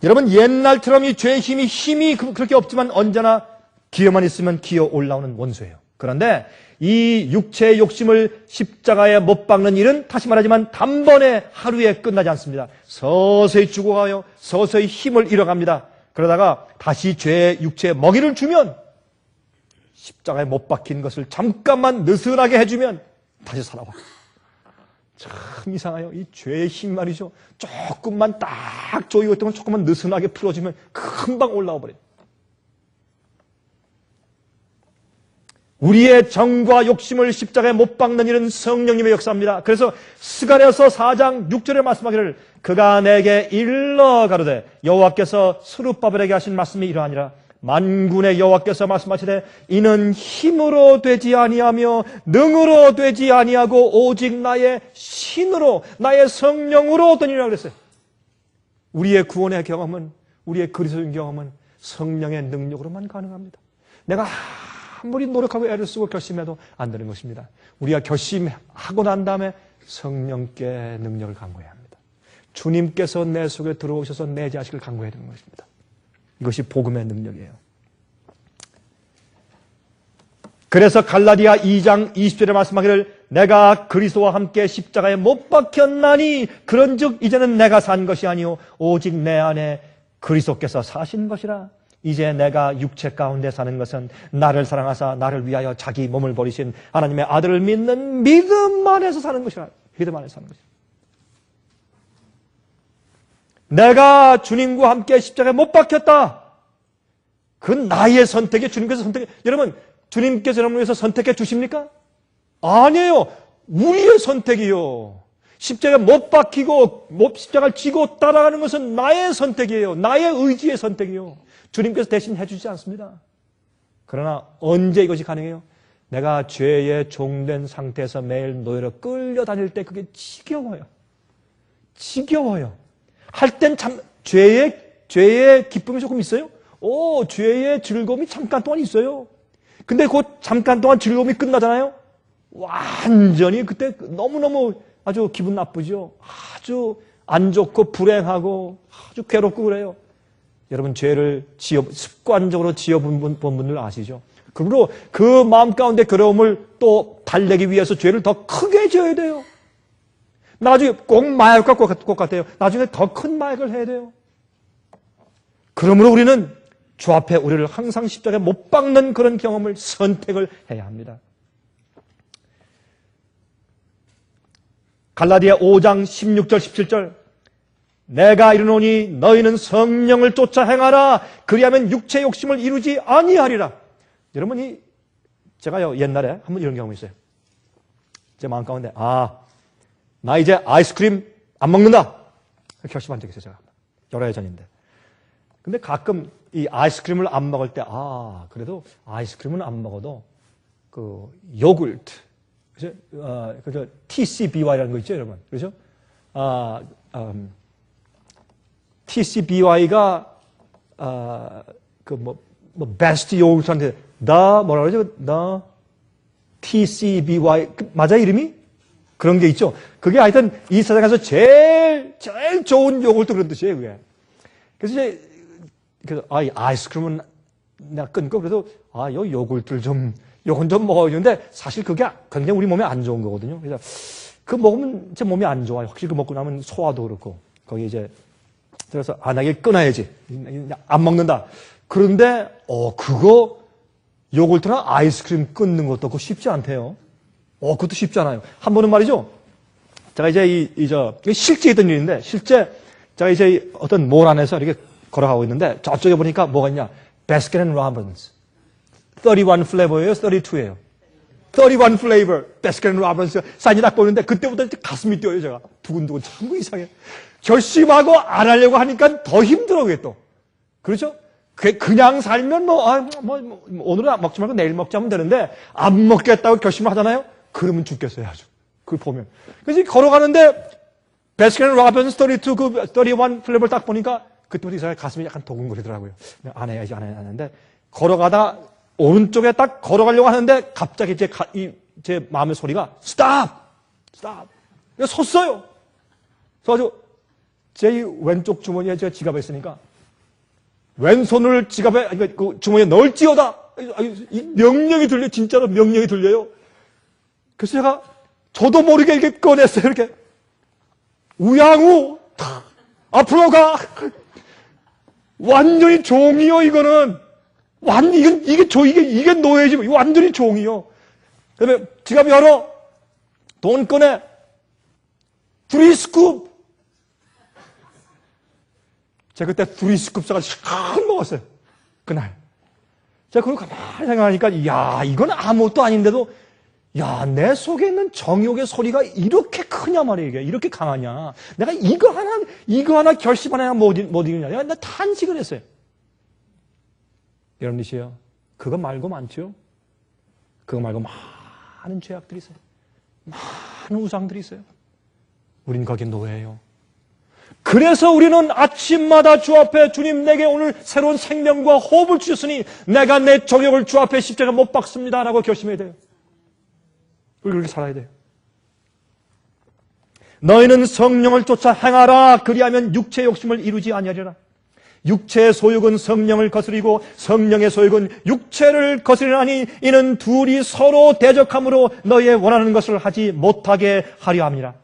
여러분, 옛날처럼 이 죄의 힘이 그렇게 없지만 언제나 기회만 있으면 기어 올라오는 원수예요. 그런데 이 육체의 욕심을 십자가에 못 박는 일은 다시 말하지만 단번에 하루에 끝나지 않습니다. 서서히 죽어가요. 서서히 힘을 잃어갑니다. 그러다가 다시 죄의 육체에 먹이를 주면 십자가에 못 박힌 것을 잠깐만 느슨하게 해주면 다시 살아와. 참 이상해요. 이 죄의 힘 말이죠. 조금만 딱 조이고 있던 조금만 느슨하게 풀어주면 금방 올라와 버려요. 우리의 정과 욕심을 십자가에 못 박는 일은 성령님의 역사입니다. 그래서 스가랴서 4장 6절에 말씀하기를 그가 내게 일러 가로되 여호와께서 스룹바벨에게 하신 말씀이 이러하니라. 만군의 여호와께서 말씀하시되 이는 힘으로 되지 아니하며 능으로 되지 아니하고 오직 나의 신으로 나의 성령으로 되니라 그랬어요. 우리의 구원의 경험은, 우리의 그리스도인 경험은 성령의 능력으로만 가능합니다. 내가 아무리 노력하고 애를 쓰고 결심해도 안 되는 것입니다. 우리가 결심하고 난 다음에 성령께 능력을 간구해야 합니다. 주님께서 내 속에 들어오셔서 내 자식을 간구해야 되는 것입니다. 이것이 복음의 능력이에요. 그래서 갈라디아 2장 20절에 말씀하기를 내가 그리스도와 함께 십자가에 못 박혔나니 그런즉 이제는 내가 산 것이 아니요 오직 내 안에 그리스도께서 사신 것이라. 이제 내가 육체 가운데 사는 것은 나를 사랑하사 나를 위하여 자기 몸을 버리신 하나님의 아들을 믿는 믿음 안에서 사는 것이라. 믿음 안에서 사는 것이라. 내가 주님과 함께 십자가에 못 박혔다. 그건 나의 선택이 주님께서 선택해. 여러분, 주님께서 여러분을 위해서 선택해 주십니까? 아니에요. 우리의 선택이요. 십자가에 못 박히고 십자가를 지고 따라가는 것은 나의 선택이에요. 나의 의지의 선택이요. 주님께서 대신 해주지 않습니다. 그러나 언제 이것이 가능해요? 내가 죄의 종된 상태에서 매일 노예로 끌려다닐 때 그게 지겨워요. 지겨워요. 할 땐 참 죄의 기쁨이 조금 있어요. 죄의 즐거움이 잠깐 동안 있어요. 근데 그 잠깐 동안 즐거움이 끝나잖아요. 완전히 그때 너무너무 아주 기분 나쁘죠. 아주 안 좋고 불행하고 아주 괴롭고 그래요. 여러분 죄를 습관적으로 지어본 분들 아시죠? 그리고 그 마음 가운데 괴로움을 또 달래기 위해서 죄를 더 크게 지어야 돼요. 나중에 꼭 마약과 꼭 같아요. 나중에 더 큰 마약을 해야 돼요. 그러므로 우리는 주 앞에 우리를 항상 십자가에 못 박는 그런 경험을 선택을 해야 합니다. 갈라디아 5장 16절 17절 내가 이르노니 너희는 성령을 쫓아 행하라. 그리하면 육체의 욕심을 이루지 아니하리라. 여러분이 제가요 옛날에 한번 이런 경험이 있어요. 제 마음 가운데 나 이제 아이스크림 안 먹는다. 결심한 적이 있어요. 제가 여러 해 전인데. 근데 가끔 이 아이스크림을 안 먹을 때 그래도 아이스크림은 안 먹어도 그 요구르트 그죠? TCBY라는 거 있죠, 여러분. 그렇죠? TCBY가 베스트 요구르트한테 뭐라 그러죠? TCBY 맞아 이름이? 그런 게 있죠. 그게 하여튼 이 세상에서 제일 좋은 요구르트 그런 뜻이에요, 그게. 그래서 이제 아이스크림은 내가 끊고 그래도 요 요구르트를 요건 좀 먹어야 되는데 사실 그게 굉장히 우리 몸에 안 좋은 거거든요. 그래서 그 먹으면 제 몸이 안 좋아요. 확실히 그 먹고 나면 소화도 그렇고 거기 이제 그래서 나 이게 끊어야지. 안 먹는다. 그런데 그거 요구르트나 아이스크림 끊는 것도 그거 쉽지 않대요. 그것도 쉽지 않아요. 한 번은 말이죠. 제가 이제 실제 있던 일인데 실제 제가 이제 어떤 몰 안에서 이렇게 걸어가고 있는데 저쪽에 보니까 뭐가 있냐? 바스킨앤로빈스 31 플레이버예요? 32예요? 31 플레이버 바스킨앤로빈스 사인이 딱 보이는데 그때부터 가슴이 뛰어요. 제가 두근두근 참 이상해. 결심하고 안 하려고 하니까 더 힘들어 그게 또. 그렇죠? 그냥 살면 오늘은 안 먹지 말고 내일 먹자 하면 되는데 안 먹겠다고 결심을 하잖아요. 그러면 죽겠어요 아주. 그걸 보면. 그래서 걸어가는데 바스킨앤로빈스 32 31 플레이버를 딱 보니까 그때부터 이상하게 가슴이 약간 도근거리더라고요. 안 해야지 하는데 걸어가다 오른쪽에 딱 걸어가려고 하는데 갑자기 제 마음의 소리가 스탑! 섰어요. 그래서 제 왼쪽 주머니에 제가 지갑에 있으니까 왼손을 지갑에 그 주머니에 넣을지어다. 이 명령이 들려요. 진짜로 명령이 들려요. 그래서 제가 저도 모르게 이렇게 꺼냈어요. 이렇게 우양우 앞으로 가. 완전히 종이요 이거는. 이게 노예지. 완전히 종이요. 그 다음에 지갑 열어. 돈 꺼내. 프리스쿱. 제가 그때 프리스쿱 사가지고 큰 먹었어요. 그날. 제가 그걸 가만히 생각하니까, 야, 이건 아무것도 아닌데도, 야, 내 속에 있는 정욕의 소리가 이렇게 크냐 말이에요. 이게 이렇게 강하냐. 내가 이거 하나 결심 하나 못 이기냐. 내가 탄식을 했어요. 여러분이시여, 그거 말고 많죠? 그거 말고 많은 죄악들이 있어요. 많은 우상들이 있어요. 우린 거기에 노예예요. 그래서 우리는 아침마다 주 앞에 주님 내게 오늘 새로운 생명과 호흡을 주셨으니 내가 내 정욕을 주 앞에 십자가 못 박습니다 라고 결심해야 돼요. 우리 그렇게 살아야 돼요. 너희는 성령을 쫓아 행하라. 그리하면 육체의 욕심을 이루지 아니하리라. 육체의 소욕은 성령을 거스리고 성령의 소욕은 육체를 거스리나니 이는 둘이 서로 대적함으로 너희의 원하는 것을 하지 못하게 하려 함이라.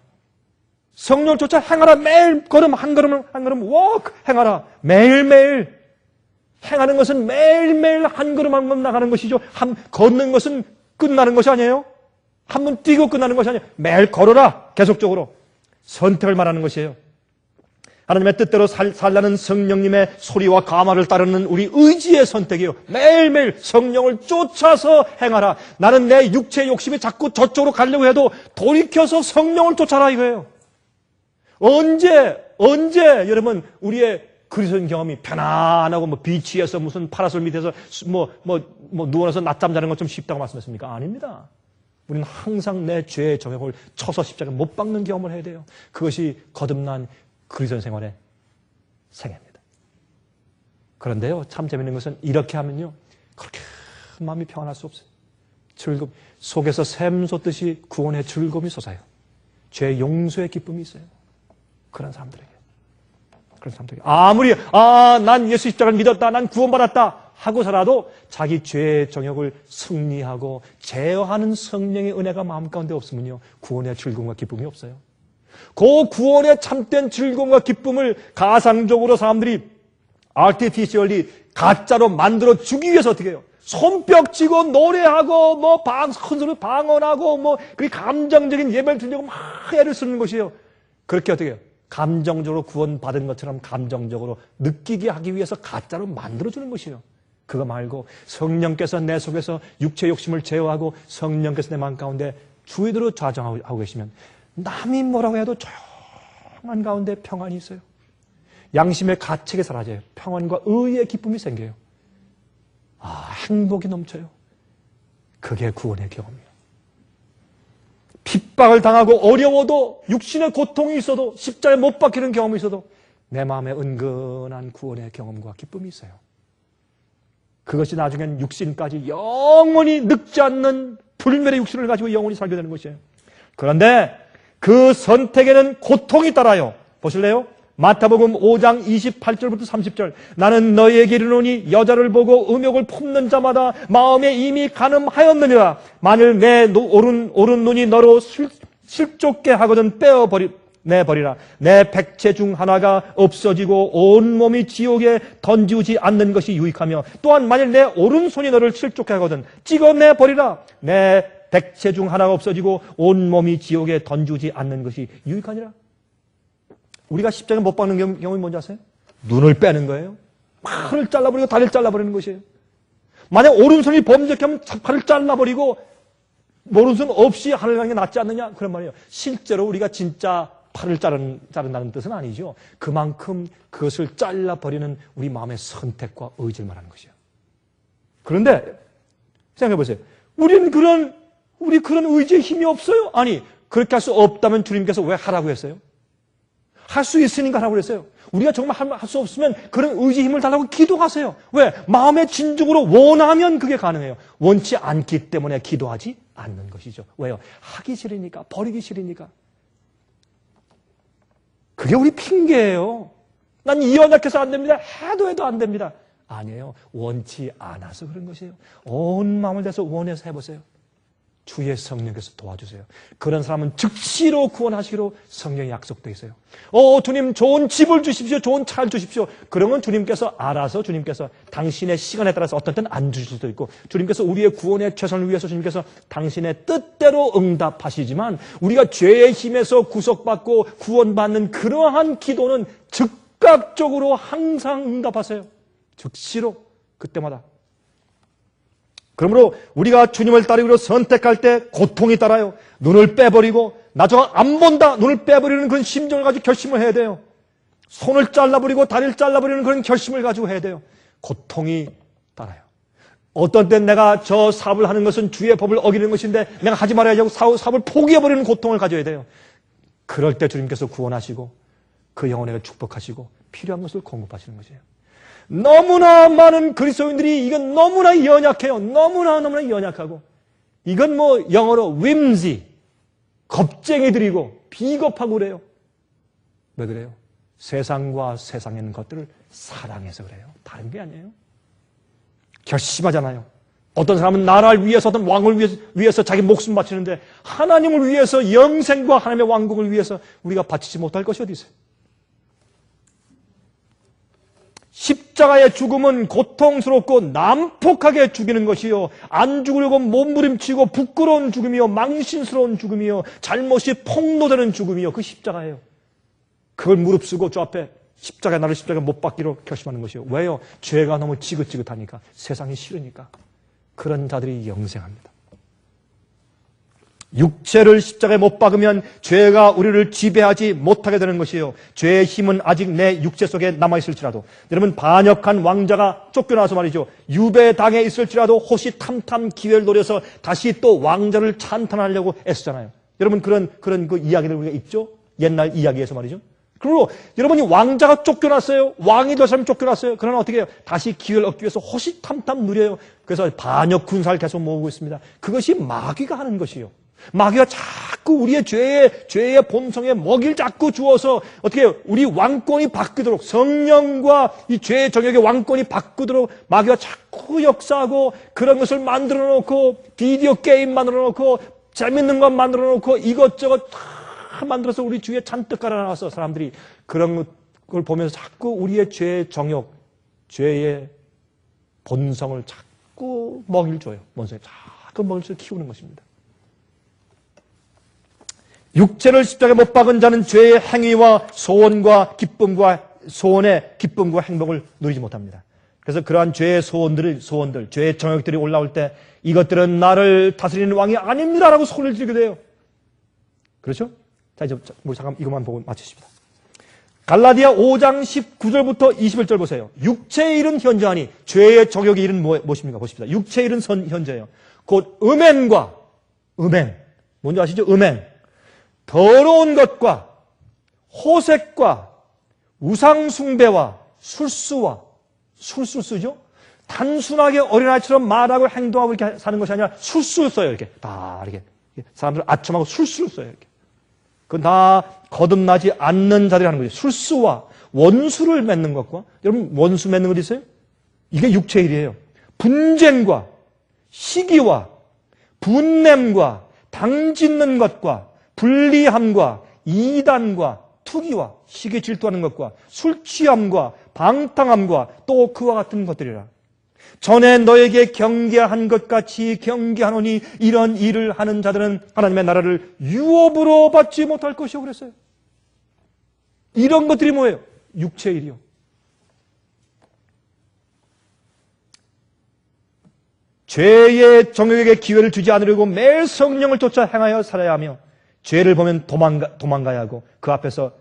성령을 쫓아 행하라. 매일 걸음 한 걸음 walk 행하라. 매일매일 행하는 것은 매일매일 한 걸음 한 걸음 나가는 것이죠. 걷는 것은 끝나는 것이 아니에요. 한 번 뛰고 끝나는 것이 아니에요. 매일 걸어라. 계속적으로. 선택을 말하는 것이에요. 하나님의 뜻대로 살라는 성령님의 소리와 감화를 따르는 우리 의지의 선택이에요. 매일매일 성령을 쫓아서 행하라. 나는 내 육체의 욕심이 자꾸 저쪽으로 가려고 해도 돌이켜서 성령을 쫓아라 이거예요. 언제 여러분 우리의 그리스도인 경험이 편안하고 비치에서 무슨 파라솔 밑에서 누워서 낮잠 자는 것 좀 쉽다고 말씀했습니까? 아닙니다. 우리는 항상 내 죄의 정욕을 쳐서 십자가에 못 박는 경험을 해야 돼요. 그것이 거듭난 그리스도인 생활의 생애입니다. 그런데요, 참 재밌는 것은 이렇게 하면요, 그렇게 마음이 평안할 수 없어요. 즐거움, 속에서 샘솟듯이 구원의 즐거움이 솟아요. 죄의 용서의 기쁨이 있어요. 그런 사람들에게. 아무리, 난 예수 십자가를 믿었다, 난 구원받았다 하고 살아도 자기 죄의 정욕을 승리하고 제어하는 성령의 은혜가 마음 가운데 없으면요, 구원의 즐거움과 기쁨이 없어요. 그 구원의 참된 즐거움과 기쁨을 가상적으로 사람들이 artificially 가짜로 만들어 주기 위해서 어떻게 해요? 손뼉 치고 노래하고 큰 소리로 방언하고 그게 감정적인 예배를 드리려고 막 애를 쓰는 것이에요. 그렇게 어떻게 해요? 감정적으로 구원받은 것처럼 감정적으로 느끼게 하기 위해서 가짜로 만들어주는 것이에요. 그거 말고 성령께서 내 속에서 육체 욕심을 제어하고 성령께서 내 마음 가운데 주의대로 좌정하고 계시면 남이 뭐라고 해도 조용한 가운데 평안이 있어요. 양심의 가책이 사라져요. 평안과 의의 기쁨이 생겨요. 행복이 넘쳐요. 그게 구원의 경험이에요. 핍박을 당하고 어려워도 육신의 고통이 있어도 십자가에 못 박히는 경험이 있어도 내 마음에 은근한 구원의 경험과 기쁨이 있어요. 그것이 나중엔 육신까지 영원히 늙지 않는 불멸의 육신을 가지고 영원히 살게 되는 것이에요. 그런데 그 선택에는 고통이 따라요. 보실래요? 마태복음 5장 28절부터 30절. 나는 너희에게 이르노니 여자를 보고 음욕을 품는 자마다 마음에 이미 간음하였느니라. 만일 내 오른 눈이 너로 실족게 하거든 내버리라. 내 백체 중 하나가 없어지고 온 몸이 지옥에 던지우지 않는 것이 유익하며 또한 만일 내 오른손이 너를 실족게 하거든 찍어내버리라. 내 백체 중 하나가 없어지고 온 몸이 지옥에 던지우지 않는 것이 유익하니라. 우리가 십자가에 못 박는 경험이 뭔지 아세요? 눈을 빼는 거예요. 팔을 잘라버리고 다리를 잘라버리는 것이에요. 만약 오른손이 범죄하면 팔을 잘라버리고 오른손 없이 하늘 가는 게 낫지 않느냐? 그런 말이에요. 실제로 우리가 진짜 팔을 자른다는 뜻은 아니죠. 그만큼 그것을 잘라버리는 우리 마음의 선택과 의지를 말하는 것이에요. 그런데 생각해보세요. 우리 그런 의지에 힘이 없어요? 아니, 그렇게 할 수 없다면 주님께서 왜 하라고 했어요? 할 수 있으니까 하라고 그랬어요. 우리가 정말 할 수 없으면 그런 의지 힘을 달라고 기도하세요. 왜? 마음의 진중으로 원하면 그게 가능해요. 원치 않기 때문에 기도하지 않는 것이죠. 왜요? 하기 싫으니까, 버리기 싫으니까. 그게 우리 핑계예요. 난 이 연약해서 안 됩니다. 해도 안 됩니다. 아니에요. 원치 않아서 그런 것이에요. 온 마음을 다해서 원해서 해보세요. 주의 성령께서 도와주세요. 그런 사람은 즉시로 구원하시기로 성령이 약속되어 있어요. 주님 좋은 집을 주십시오. 좋은 차를 주십시오. 그러면 주님께서 알아서 주님께서 당신의 시간에 따라서 어떤 때는 안 주실 수도 있고 즉께서 우리의 구원의 최선을 위해서 주님께서 당신의 뜻대로 응답하시지만 우리가 죄의 힘에서 구속받고 구원받는 그러한 기도는 즉각적으로 항상 응답하세요. 즉시로 그때마다. 그러므로 우리가 주님을 따르기로 선택할 때 고통이 따라요. 눈을 빼버리고 나 저거 안 본다. 눈을 빼버리는 그런 심정을 가지고 결심을 해야 돼요. 손을 잘라버리고 다리를 잘라버리는 그런 결심을 가지고 해야 돼요. 고통이 따라요. 어떤 땐 내가 저 사업을 하는 것은 주의 법을 어기는 것인데 내가 하지 말아야지 하고 사업을 포기해버리는 고통을 가져야 돼요. 그럴 때 주님께서 구원하시고 그 영혼에게 축복하시고 필요한 것을 공급하시는 것이에요. 너무나 많은 그리스도인들이 이건 너무나 연약해요. 너무나 연약하고 이건 영어로 whimsy, 겁쟁이들이고 비겁하고 그래요. 왜 그래요? 세상과 세상에 있는 것들을 사랑해서 그래요. 다른 게 아니에요. 결심하잖아요. 어떤 사람은 나라를 위해서 어떤 왕을 위해서 자기 목숨 바치는데 하나님을 위해서 영생과 하나님의 왕국을 위해서 우리가 바치지 못할 것이 어디 있어요? 십자가의 죽음은 고통스럽고 난폭하게 죽이는 것이요. 안 죽으려고 몸부림치고 부끄러운 죽음이요. 망신스러운 죽음이요. 잘못이 폭로되는 죽음이요. 그 십자가예요. 그걸 무릅쓰고 저 앞에 나를 십자가에 못 박기로 결심하는 것이요. 왜요? 죄가 너무 지긋지긋하니까. 세상이 싫으니까. 그런 자들이 영생합니다. 육체를 십자가에 못 박으면 죄가 우리를 지배하지 못하게 되는 것이에요. 죄의 힘은 아직 내 육체 속에 남아있을지라도 여러분 반역한 왕자가 쫓겨나서 말이죠. 유배당에 있을지라도 호시탐탐 기회를 노려서 다시 또 왕자를 찬탄하려고 애쓰잖아요. 여러분 그런 그 이야기들 우리가 있죠? 옛날 이야기에서 말이죠. 그리고 여러분이 왕자가 쫓겨났어요. 왕이 될 사람이 쫓겨났어요. 그러나 어떻게 해요? 다시 기회를 얻기 위해서 호시탐탐 누려요. 그래서 반역 군사를 계속 모으고 있습니다. 그것이 마귀가 하는 것이에요. 마귀가 자꾸 우리의 죄의 본성에 먹이를 자꾸 주어서 어떻게 우리 왕권이 바뀌도록 성령과 이 죄의 정욕의 왕권이 바꾸도록 마귀가 자꾸 역사하고 그런 것을 만들어 놓고 비디오 게임 만들어 놓고 재밌는 것 만들어 놓고 이것저것 다 만들어서 우리 주위에 잔뜩 깔아놔서 사람들이 그런 걸 보면서 자꾸 우리의 죄의 정욕, 죄의 본성을 자꾸 먹이를 줘요. 본성에 자꾸 먹이를 줘서 키우는 것입니다. 육체를 십자가에 못 박은 자는 죄의 행위와 소원과 기쁨과 소원의 기쁨과 행복을 누리지 못합니다. 그래서 그러한 죄의 소원들, 죄의 정욕들이 올라올 때 이것들은 나를 다스리는 왕이 아닙니다라고 소리를 지르게 돼요. 그렇죠? 자, 이제 잠깐 이것만 보고 마치십시다. 갈라디아 5장 19절부터 21절 보세요. 육체의 일은 현저하니 죄의 정욕의 일은 무엇입니까? 보십시다. 육체의 일은 현저해요. 곧 음행과 뭔지 아시죠? 더러운 것과 호색과 우상숭배와 술수 쓰죠? 단순하게 어린아이처럼 말하고 행동하고 이렇게 사는 것이 아니라 술수를 써요. 이렇게 다 이렇게 사람들 아첨하고 술수를 써요. 이렇게. 그건 다 거듭나지 않는 자들이 하는 거죠. 술수와 원수를 맺는 것과 여러분 원수 맺는 것 있어요? 이게 육체의 일이에요. 분쟁과 시기와 분냄과 당짓는 것과 불리함과 이단과 투기와 시기 질투하는 것과 술 취함과 방탕함과 또 그와 같은 것들이라. 전에 너에게 경계한 것 같이 경계하노니 이런 일을 하는 자들은 하나님의 나라를 유업으로 받지 못할 것이요 그랬어요. 이런 것들이 뭐예요? 육체의 일이요. 죄의 정욕에게 기회를 주지 않으려고 매일 성령을 쫓아 행하여 살아야 하며 죄를 보면 도망가야 하고 그 앞에서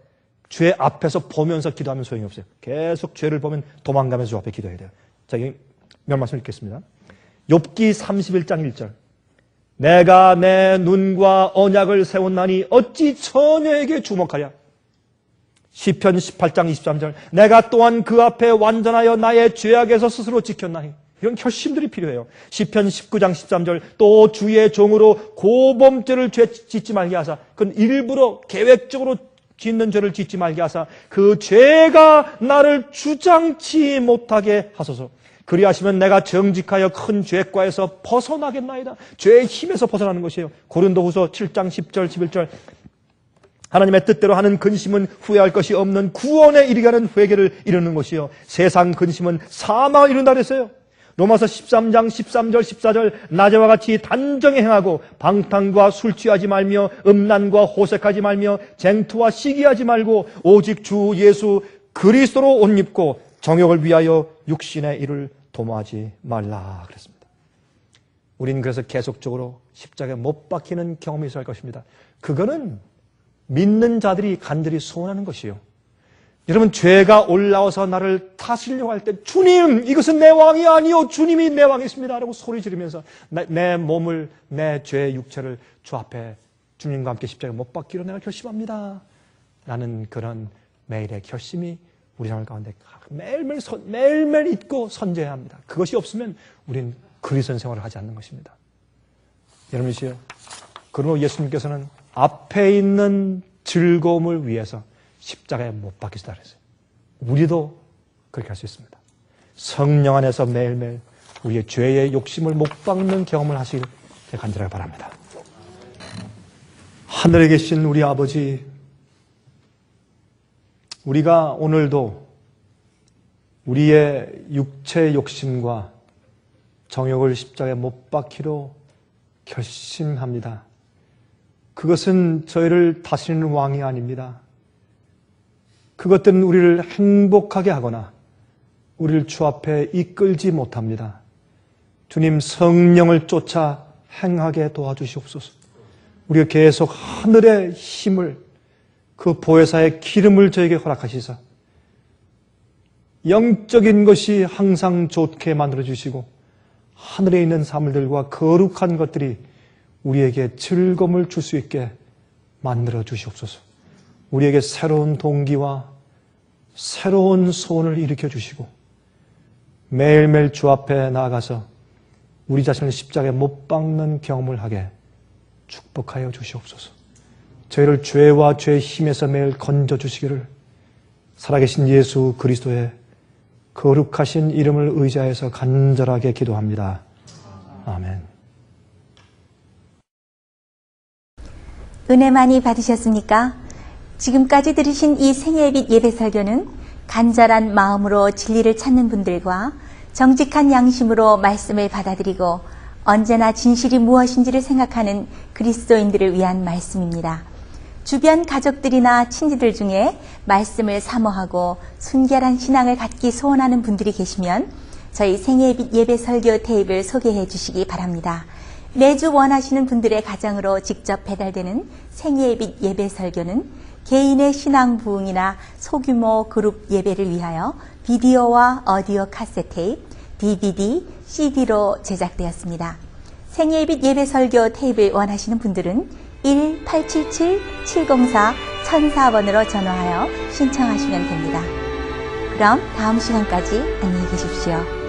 죄 앞에서 보면서 기도하면 소용이 없어요. 계속 죄를 보면 도망가면서 주 앞에 기도해야 돼요. 자, 여기 몇 말씀 읽겠습니다. 욥기 31장 1절. 내가 내 눈과 언약을 세웠나니 어찌 처녀에게 주목하랴. 시편 18장 23절. 내가 또한 그 앞에 완전하여 나의 죄악에서 스스로 지켰나니. 이런 결심들이 필요해요. 시편 19장 13절. 또 주의 종으로 고범죄를 짓지 말게 하사. 그건 일부러 계획적으로 짓는 죄를 짓지 말게 하사 그 죄가 나를 주장치 못하게 하소서. 그리하시면 내가 정직하여 큰 죄과에서 벗어나겠나이다. 죄의 힘에서 벗어나는 것이에요. 고린도후서 7장 10절 11절 하나님의 뜻대로 하는 근심은 후회할 것이 없는 구원에 이르게 하는 회개를 이루는 것이요 세상 근심은 사망을 이룬다 그랬어요. 로마서 13장 13절 14절 낮에와 같이 단정히 행하고 방탕과 술 취하지 말며 음란과 호색하지 말며 쟁투와 시기하지 말고 오직 주 예수 그리스도로 옷 입고 정욕을 위하여 육신의 일을 도모하지 말라 그랬습니다. 우리는 그래서 계속적으로 십자가에 못 박히는 경험이 있어야 할 것입니다. 그거는 믿는 자들이 간절히 소원하는 것이요. 여러분, 죄가 올라와서 나를 다스리려고 할 때 주님, 이것은 내 왕이 아니요 주님이 내 왕이십니다 라고 소리 지르면서 내 몸을, 내 죄의 육체를 주 앞에 주님과 함께 십자가에 못 박기로 내가 결심합니다 라는 그런 매일의 결심이 우리 생활 가운데 매일매일 있고 선제해야 합니다. 그것이 없으면 우리는 그리스도인 생활을 하지 않는 것입니다. 여러분이시여, 그러므로 예수님께서는 앞에 있는 즐거움을 위해서 십자가에 못 박히시다 그랬어요. 우리도 그렇게 할 수 있습니다. 성령 안에서 매일매일 우리의 죄의 욕심을 못 박는 경험을 하시길 제가 간절하게 바랍니다. 하늘에 계신 우리 아버지, 우리가 오늘도 우리의 육체의 욕심과 정욕을 십자가에 못 박히로 결심합니다. 그것은 저희를 다스리는 왕이 아닙니다. 그것들은 우리를 행복하게 하거나 우리를 주 앞에 이끌지 못합니다. 주님, 성령을 쫓아 행하게 도와주시옵소서. 우리가 계속 하늘의 힘을, 그 보혜사의 기름을 저에게 허락하시사 영적인 것이 항상 좋게 만들어주시고 하늘에 있는 사물들과 거룩한 것들이 우리에게 즐거움을 줄 수 있게 만들어 주시옵소서. 우리에게 새로운 동기와 새로운 소원을 일으켜 주시고 매일매일 주 앞에 나아가서 우리 자신을 십자가에 못 박는 경험을 하게 축복하여 주시옵소서. 저희를 죄와 죄의 힘에서 매일 건져 주시기를 살아계신 예수 그리스도의 거룩하신 이름을 의지하여서 간절하게 기도합니다. 아멘. 은혜 많이 받으셨습니까? 지금까지 들으신 이 생애빛 예배 설교는 간절한 마음으로 진리를 찾는 분들과 정직한 양심으로 말씀을 받아들이고 언제나 진실이 무엇인지를 생각하는 그리스도인들을 위한 말씀입니다. 주변 가족들이나 친지들 중에 말씀을 사모하고 순결한 신앙을 갖기 소원하는 분들이 계시면 저희 생애빛 예배 설교 테이프를 소개해 주시기 바랍니다. 매주 원하시는 분들의 가정으로 직접 배달되는 생애빛 예배 설교는 개인의 신앙 부흥이나 소규모 그룹 예배를 위하여 비디오와 오디오 카세트 테이프, DVD, CD로 제작되었습니다. 생애빛 예배 설교 테이프를 원하시는 분들은 1-877-704-1004번으로 전화하여 신청하시면 됩니다. 그럼 다음 시간까지 안녕히 계십시오.